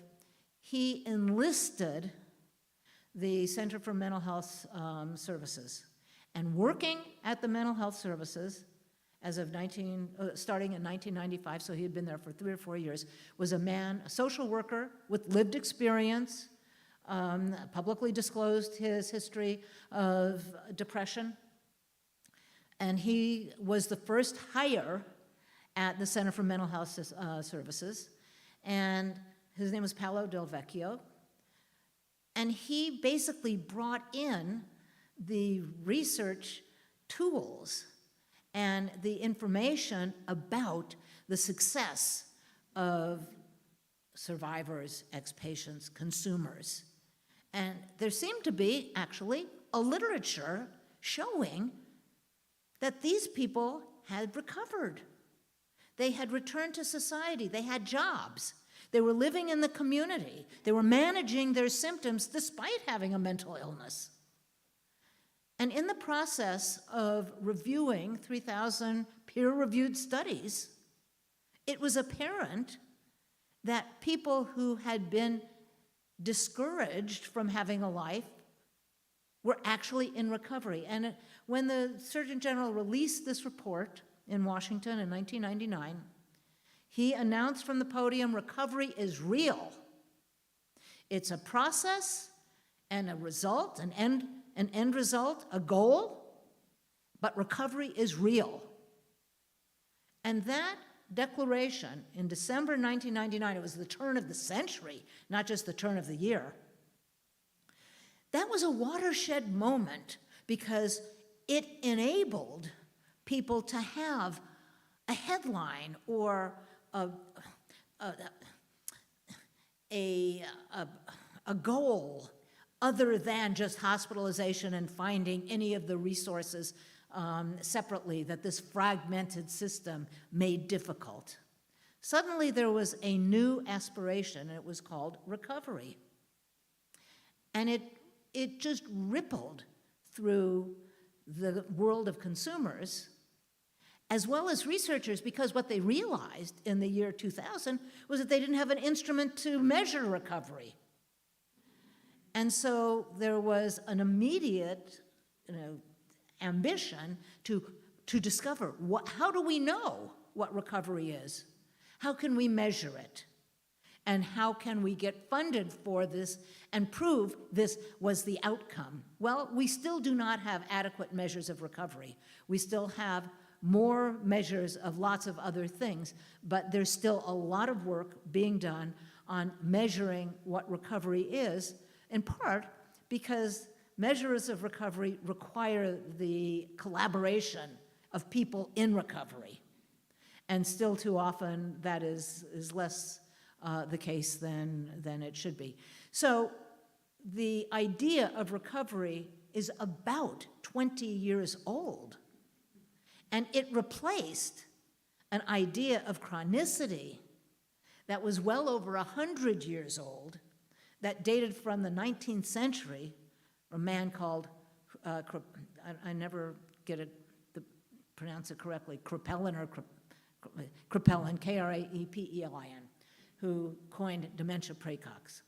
he enlisted the Center for Mental Health Services. And working at the Mental Health Services, as of starting in 1995, so he had been there for 3 or 4 years, was a social worker with lived experience, publicly disclosed his history of depression. And he was the first hire at the Center for Mental Health Services. And his name was Paolo Del Vecchio. And he basically brought in the research tools and the information about the success of survivors, ex-patients, consumers. And there seemed to be, actually, a literature showing that these people had recovered. They had returned to society. They had jobs. They were living in the community. They were managing their symptoms despite having a mental illness. And in the process of reviewing 3,000 peer-reviewed studies, it was apparent that people who had been discouraged from having a life were actually in recovery. And when the Surgeon General released this report in Washington in 1999, he announced from the podium, recovery is real. It's a process and a result, an end result, a goal, but recovery is real. And that declaration in December 1999, it was the turn of the century, not just the turn of the year. that was a watershed moment because it enabled people to have a headline or a goal other than just hospitalization and finding any of the resources separately that this fragmented system made difficult. Suddenly there was a new aspiration, and it was called recovery. And it just rippled through the world of consumers as well as researchers, because what they realized in the year 2000 was that they didn't have an instrument to measure recovery. And so there was an immediate, ambition to discover how do we know what recovery is? How can we measure it? And how can we get funded for this and prove this was the outcome? Well, we still do not have adequate measures of recovery. We still have more measures of lots of other things, but there's still a lot of work being done on measuring what recovery is, in part because measures of recovery require the collaboration of people in recovery. And still too often that is less the case than it should be. So the idea of recovery is about 20 years old. And it replaced an idea of chronicity that was well over 100 years old, that dated from the 19th century, a man called, I never get it, pronounce it correctly, Kraepelin, Kraepelin, who coined dementia praecox.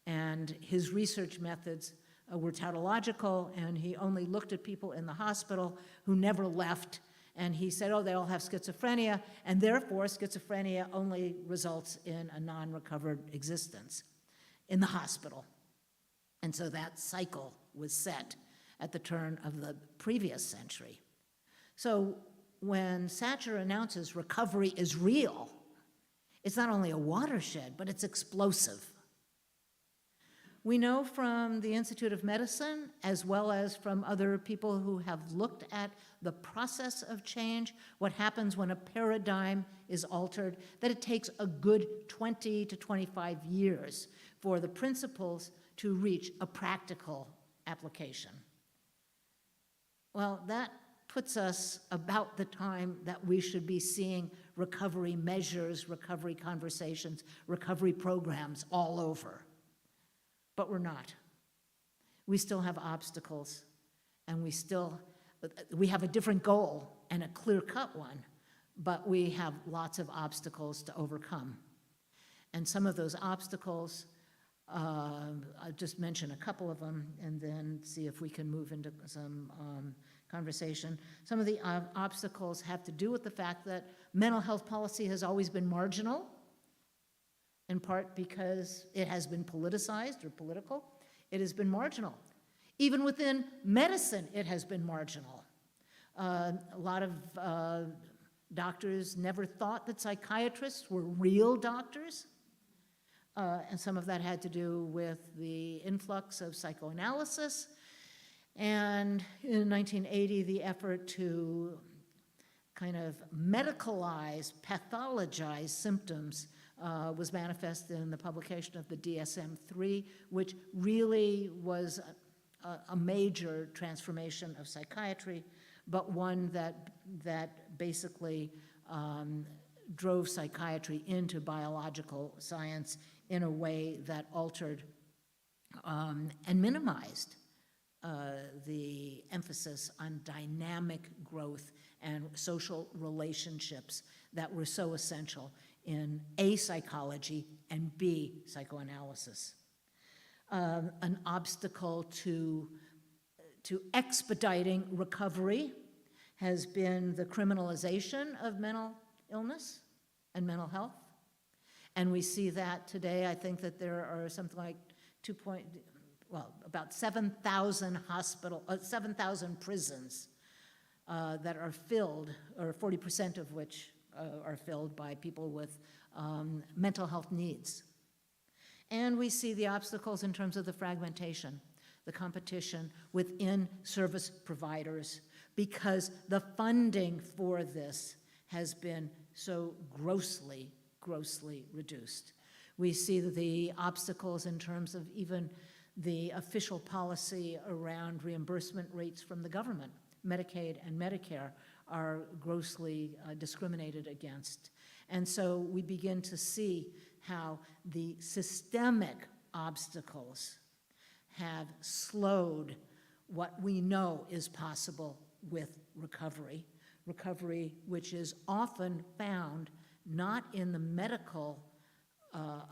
And his research methods were tautological, and he only looked at people in the hospital who never left. And he said, oh, they all have schizophrenia, and therefore schizophrenia only results in a non-recovered existence in the hospital. And so that cycle was set at the turn of the previous century. So when Satcher announces recovery is real, it's not only a watershed, but it's explosive. We know from the Institute of Medicine, as well as from other people who have looked at the process of change, what happens when a paradigm is altered, that it takes a good 20 to 25 years for the principles to reach a practical application. Well, that puts us about the time that we should be seeing recovery measures, recovery conversations, recovery programs all over. But we're not. We still have obstacles, and we have a different goal and a clear-cut one, but we have lots of obstacles to overcome. And some of those obstacles, I'll just mention a couple of them and then see if we can move into some conversation. Some of the obstacles have to do with the fact that mental health policy has always been marginal, in part because it has been politicized or political. It has been marginal. Even within medicine, it has been marginal. A lot of doctors never thought that psychiatrists were real doctors. And some of that had to do with the influx of psychoanalysis. And in 1980, the effort to kind of medicalize, pathologize symptoms was manifest in the publication of the DSM-3, which really was a major transformation of psychiatry, but one that basically drove psychiatry into biological science in a way that altered and minimized the emphasis on dynamic growth and social relationships that were so essential in A, psychology, and B, psychoanalysis. An obstacle to expediting recovery has been the criminalization of mental illness and mental health. And we see that today. I think that there are something like about 7,000 7,000 prisons that are filled, or 40% of which are filled by people with mental health needs. And we see the obstacles in terms of the fragmentation the competition within service providers, because the funding for this has been so grossly reduced. We see the obstacles in terms of even the official policy around reimbursement rates from the government. Medicaid and Medicare are grossly discriminated against. And so we begin to see how the systemic obstacles have slowed what we know is possible with recovery. Recovery which is often found not in the medical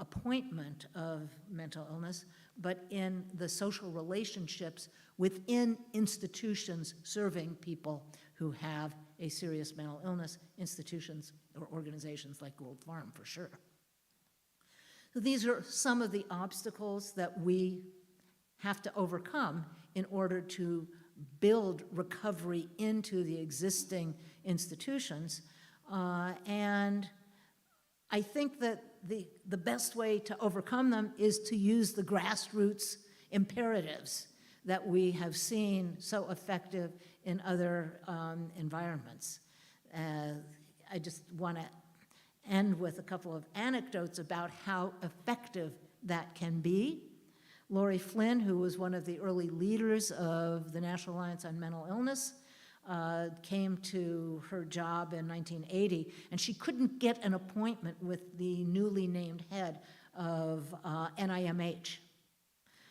appointment of mental illness, but in the social relationships within institutions serving people who have a serious mental illness, institutions or organizations like Gould Farm, for sure. So these are some of the obstacles that we have to overcome in order to build recovery into the existing institutions. And I think that the best way to overcome them is to use the grassroots imperatives that we have seen so effective in other environments. I just want to end with a couple of anecdotes about how effective that can be. Lori Flynn, who was one of the early leaders of the National Alliance on Mental Illness, came to her job in 1980, and she couldn't get an appointment with the newly named head of NIMH.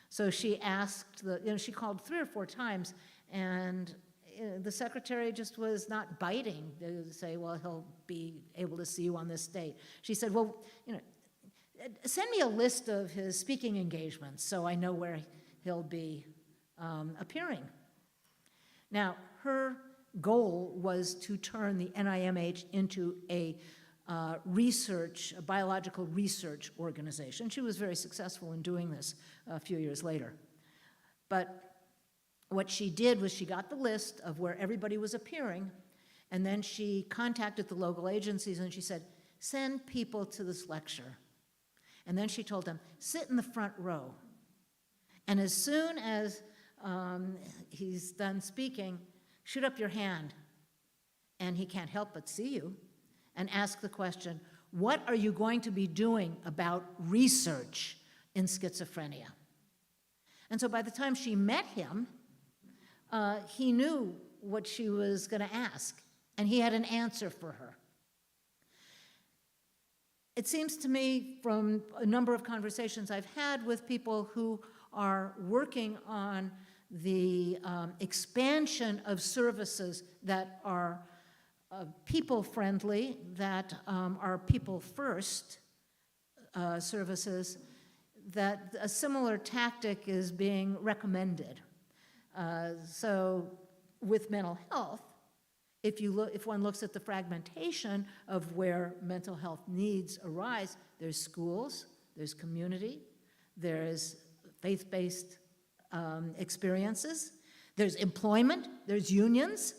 So she asked, she called 3 or 4 times, and the secretary just was not biting to say, well, he'll be able to see you on this date. She said, well, send me a list of his speaking engagements so I know where he'll be appearing. Now, her goal was to turn the NIMH into a biological research organization. She was very successful in doing this a few years later. But what she did was she got the list of where everybody was appearing, and then she contacted the local agencies and she said, send people to this lecture. And then she told them, sit in the front row. And as soon as he's done speaking, shoot up your hand, and he can't help but see you, and ask the question, what are you going to be doing about research in schizophrenia? And so by the time she met him, he knew what she was going to ask, and he had an answer for her. It seems to me from a number of conversations I've had with people who are working on the expansion of services that are people-friendly, that are people-first services, that a similar tactic is being recommended. So with mental health, if one looks at the fragmentation of where mental health needs arise, there's schools, there's community, there's faith-based experiences, there's employment, there's unions,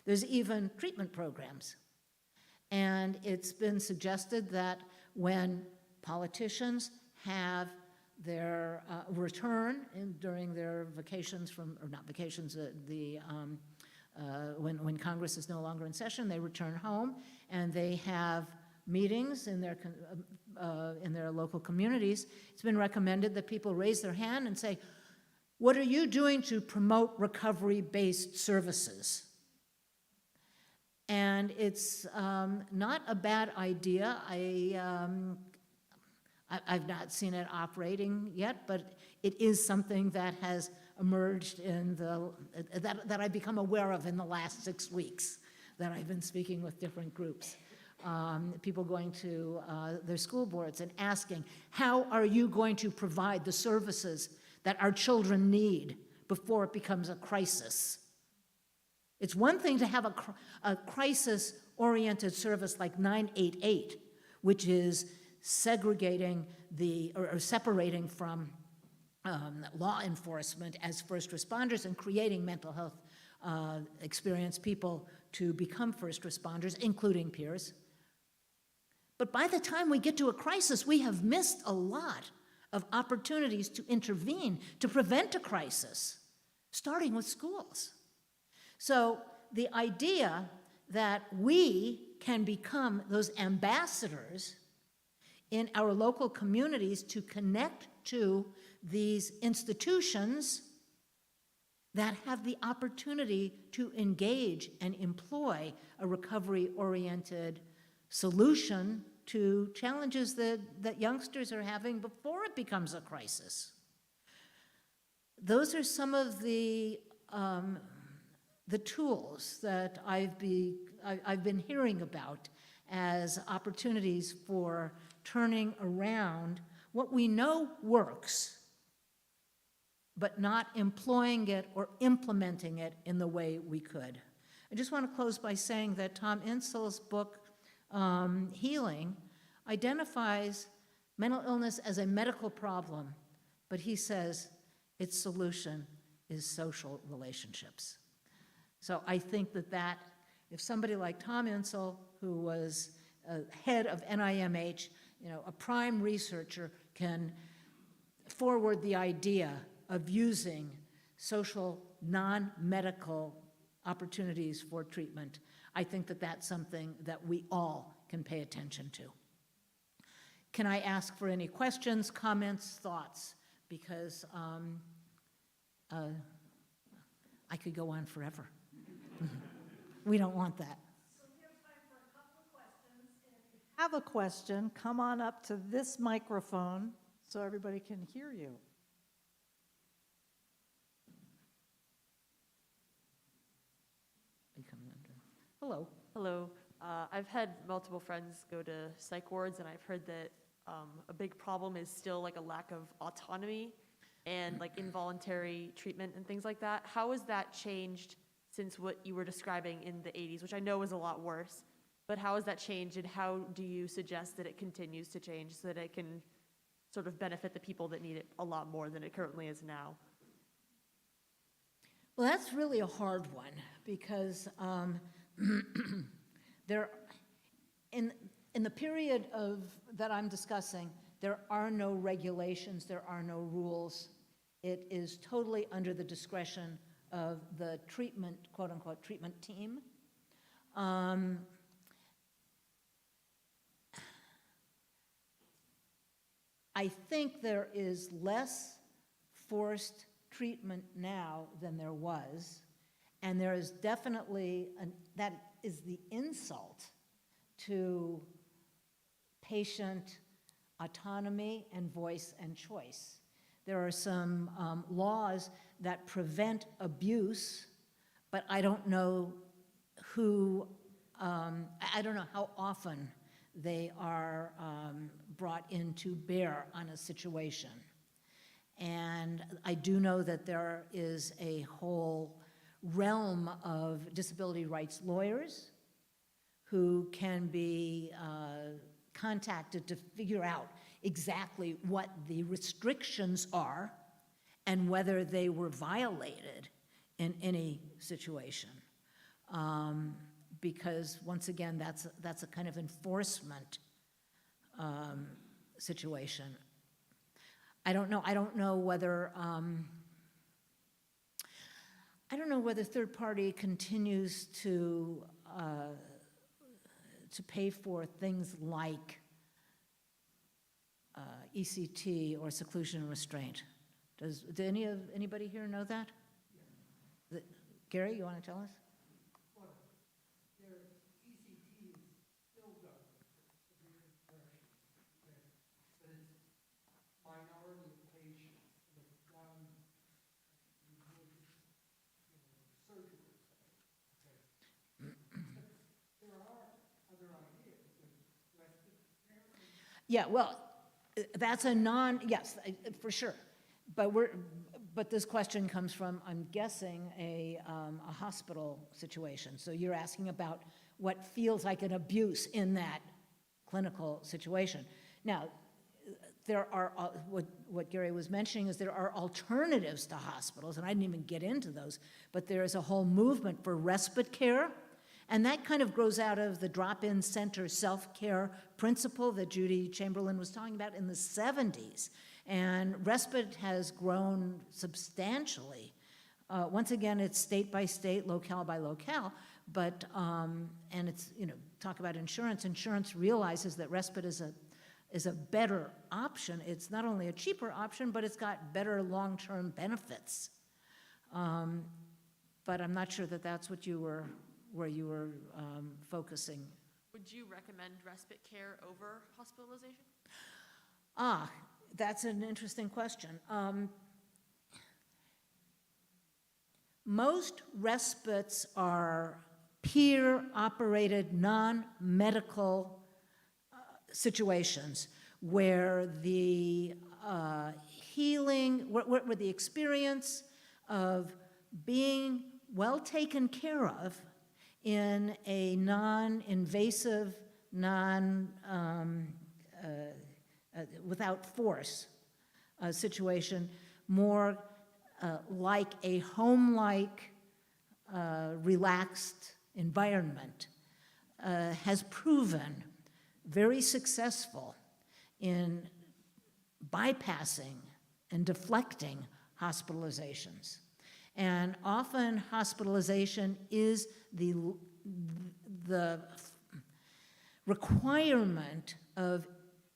there's even treatment programs. And it's been suggested that when politicians have their return during their vacations from, or not vacations, when Congress is no longer in session, they return home and they have meetings in their local communities. It's been recommended that people raise their hand and say, what are you doing to promote recovery-based services? And it's not a bad idea. I've not seen it operating yet, but it is something that has emerged in that I've become aware of in the last 6 weeks that I've been speaking with different groups. People going to their school boards and asking, how are you going to provide the services that our children need before it becomes a crisis? It's one thing to have a crisis-oriented service like 988, which is segregating or separating from law enforcement as first responders and creating mental health experienced people to become first responders, including peers. But by the time we get to a crisis, we have missed a lot of opportunities to intervene, to prevent a crisis, starting with schools. So the idea that we can become those ambassadors in our local communities to connect to these institutions that have the opportunity to engage and employ a recovery-oriented solution to challenges that youngsters are having before it becomes a crisis. Those are some of the tools that I've been hearing about as opportunities for turning around what we know works, but not employing it or implementing it in the way we could. I just want to close by saying that Tom Insel's book, Healing, identifies mental illness as a medical problem, but he says its solution is social relationships. So I think that if somebody like Tom Insel, who was head of NIMH, a prime researcher, can forward the idea of using social, non-medical opportunities for treatment, I think that that's something that we all can pay attention to. Can I ask for any questions, comments, thoughts? Because I could go on forever. We don't want that. So here's time for a couple of questions. And if you have a question, come on up to this microphone so everybody can hear you. Hello. Hello. I've had multiple friends go to psych wards, and I've heard that a big problem is still like a lack of autonomy and like involuntary treatment and things like that. How has that changed since what you were describing in the 80s, which I know was a lot worse, but how has that changed, and how do you suggest that it continues to change so that it can sort of benefit the people that need it a lot more than it currently is now? Well, that's really a hard one because there, in the period that I'm discussing, there are no regulations, there are no rules. It is totally under the discretion of the treatment, quote unquote, treatment team. I think there is less forced treatment now than there was, and there is definitely, that is the insult to patient autonomy and voice and choice. There are some laws that prevent abuse, but I don't know I don't know how often they are brought into bear on a situation. And I do know that there is a whole realm of disability rights lawyers who can be contacted to figure out exactly what the restrictions are and whether they were violated in any situation. Because once again, that's a kind of enforcement situation. I don't know whether third party continues to pay for things like ECT or seclusion and restraint. Does anybody here know that? Yeah. Gary, you want to tell us? Well, their ECT is still done for severe depression, okay? But it's minority of patients, and it's done with surgical setting, okay? There are other ideas, like respite care. Yeah, well, that's a yes, for sure. But this question comes from, I'm guessing, a hospital situation. So you're asking about what feels like an abuse in that clinical situation. Now, there are, what Gary was mentioning is there are alternatives to hospitals, and I didn't even get into those, but there is a whole movement for respite care, and that kind of grows out of the drop-in center self-care principle that Judi Chamberlin was talking about in the 70s. And respite has grown substantially. Once again, it's state by state, locale by locale, but, and it's, talk about insurance. Insurance realizes that respite is a better option. It's not only a cheaper option, but it's got better long-term benefits. But I'm not sure that that's what where you were focusing. Would you recommend respite care over hospitalization? That's an interesting question. Most respites are peer-operated, non-medical situations where the healing, where the experience of being well taken care of in a non-invasive, without force situation, more like a home-like, relaxed environment, has proven very successful in bypassing and deflecting hospitalizations. And often hospitalization is the requirement of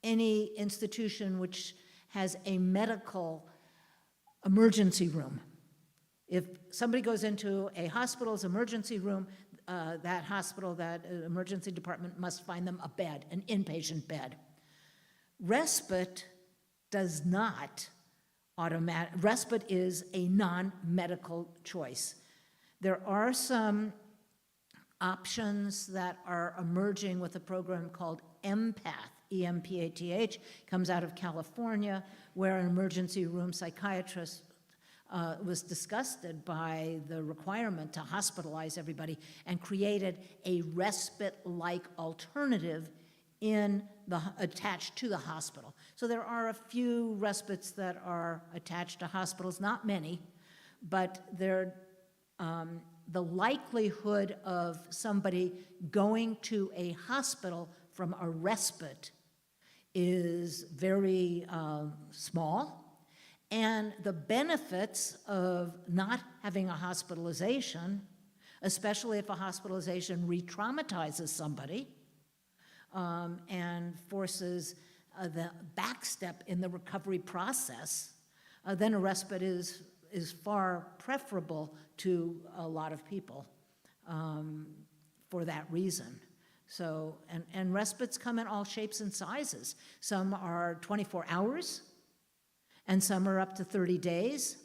any institution which has a medical emergency room. If somebody goes into a hospital's emergency room, that hospital, that emergency department must find them a bed, an inpatient bed. Respite does not respite is a non-medical choice. There are some options that are emerging with a program called EMPATH, E-M-P-A-T-H, comes out of California, where an emergency room psychiatrist was disgusted by the requirement to hospitalize everybody and created a respite-like alternative attached to the hospital. So there are a few respites that are attached to hospitals, not many, but they're, the likelihood of somebody going to a hospital from a respite is very small. And the benefits of not having a hospitalization, especially if a hospitalization re-traumatizes somebody and forces the backstep in the recovery process, then a respite is far preferable to a lot of people for that reason. So, and respites come in all shapes and sizes. Some are 24 hours, and some are up to 30 days.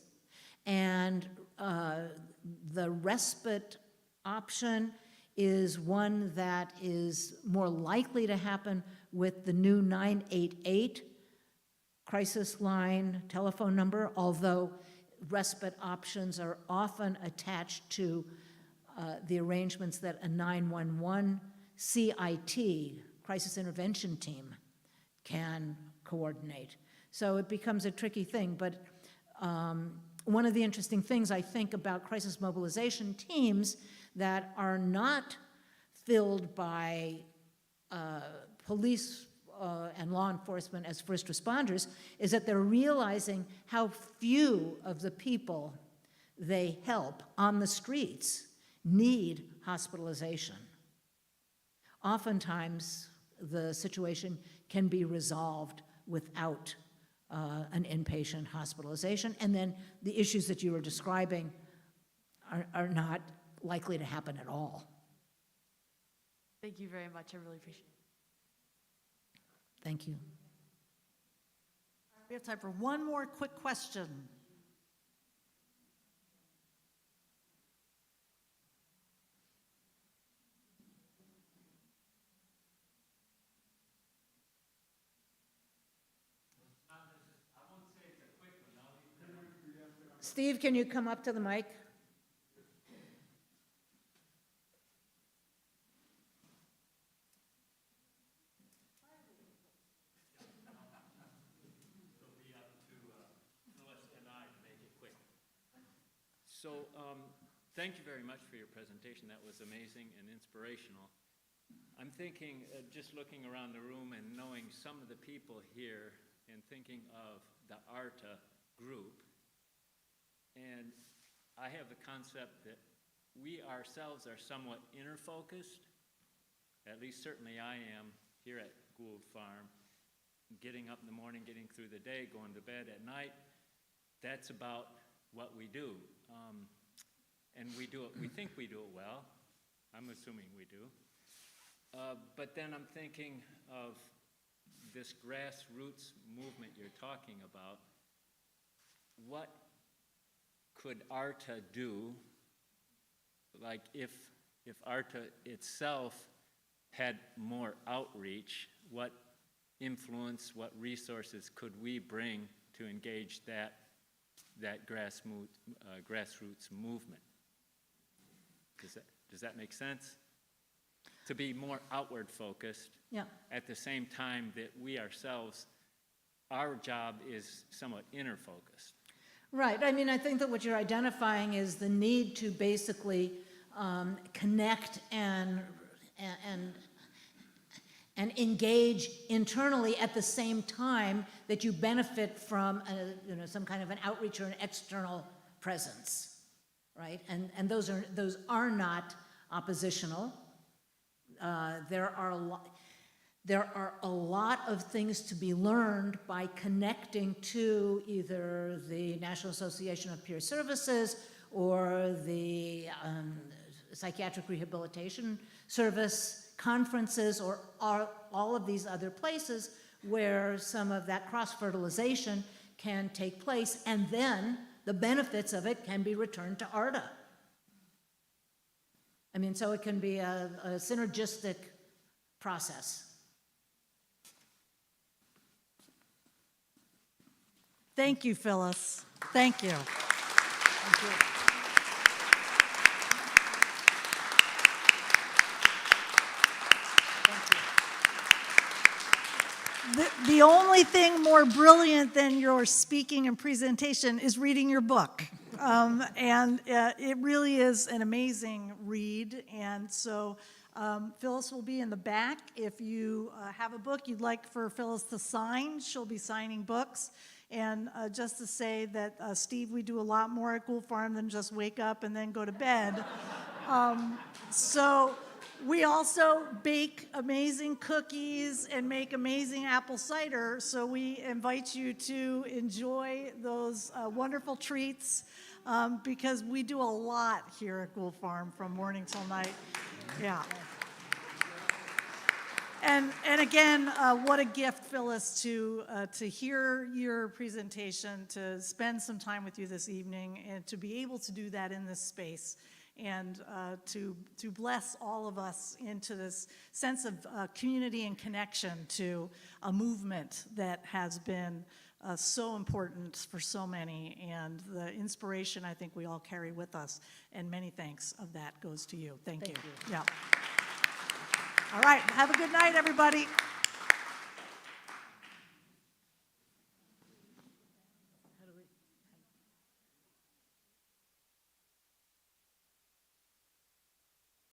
And the respite option is one that is more likely to happen with the new 988 crisis line telephone number, although respite options are often attached to the arrangements that a 911 CIT, crisis intervention team, can coordinate. So it becomes a tricky thing, but one of the interesting things I think about crisis mobilization teams that are not filled by police and law enforcement as first responders is that they're realizing how few of the people they help on the streets need hospitalization. Oftentimes, the situation can be resolved without an inpatient hospitalization, and then the issues that you were describing are not likely to happen at all. Thank you very much. I really appreciate it. Thank you. We have time for one more quick question. Steve, can you come up to the mic? Phyllis and I to make it quick. So, thank you very much for your presentation. That was amazing and inspirational. I'm thinking, just looking around the room and knowing some of the people here and thinking of the ARTA group. And I have the concept that we ourselves are somewhat inner-focused, at least certainly I am here at Gould Farm. Getting up in the morning, getting through the day, going to bed at night, that's about what we do. And we do it, we think we do it well. I'm assuming we do. But then I'm thinking of this grassroots movement you're talking about. What could ARTA do? Like if ARTA itself had more outreach, what influence, what resources could we bring to engage that grassroots movement? Does that make sense? To be more outward focused, Yeah. at the same time that we ourselves, our job is somewhat inner focused. Right. I mean, I think that what you're identifying is the need to basically connect and engage internally at the same time that you benefit from some kind of an outreach or an external presence, right? And those are not oppositional. There are a lot of things to be learned by connecting to either the National Association of Peer Services or the Psychiatric Rehabilitation Service conferences, or all of these other places where some of that cross-fertilization can take place, and then the benefits of it can be returned to ARTA. I mean, so it can be a synergistic process. Thank you, Phyllis. Thank you. Thank you. The only thing more brilliant than your speaking and presentation is reading your book. It really is an amazing read. And so Phyllis will be in the back. If you have a book you'd like for Phyllis to sign, she'll be signing books. And just to say that, Steve, we do a lot more at Gould Farm than just wake up and then go to bed. So we also bake amazing cookies and make amazing apple cider. So we invite you to enjoy those wonderful treats because we do a lot here at Gould Farm from morning till night. Yeah. And again, what a gift, Phyllis, to hear your presentation, to spend some time with you this evening, and to be able to do that in this space, and to bless all of us into this sense of community and connection to a movement that has been so important for so many, and the inspiration I think we all carry with us, and many thanks of that goes to you. Thank you. Yeah. All right, have a good night, everybody.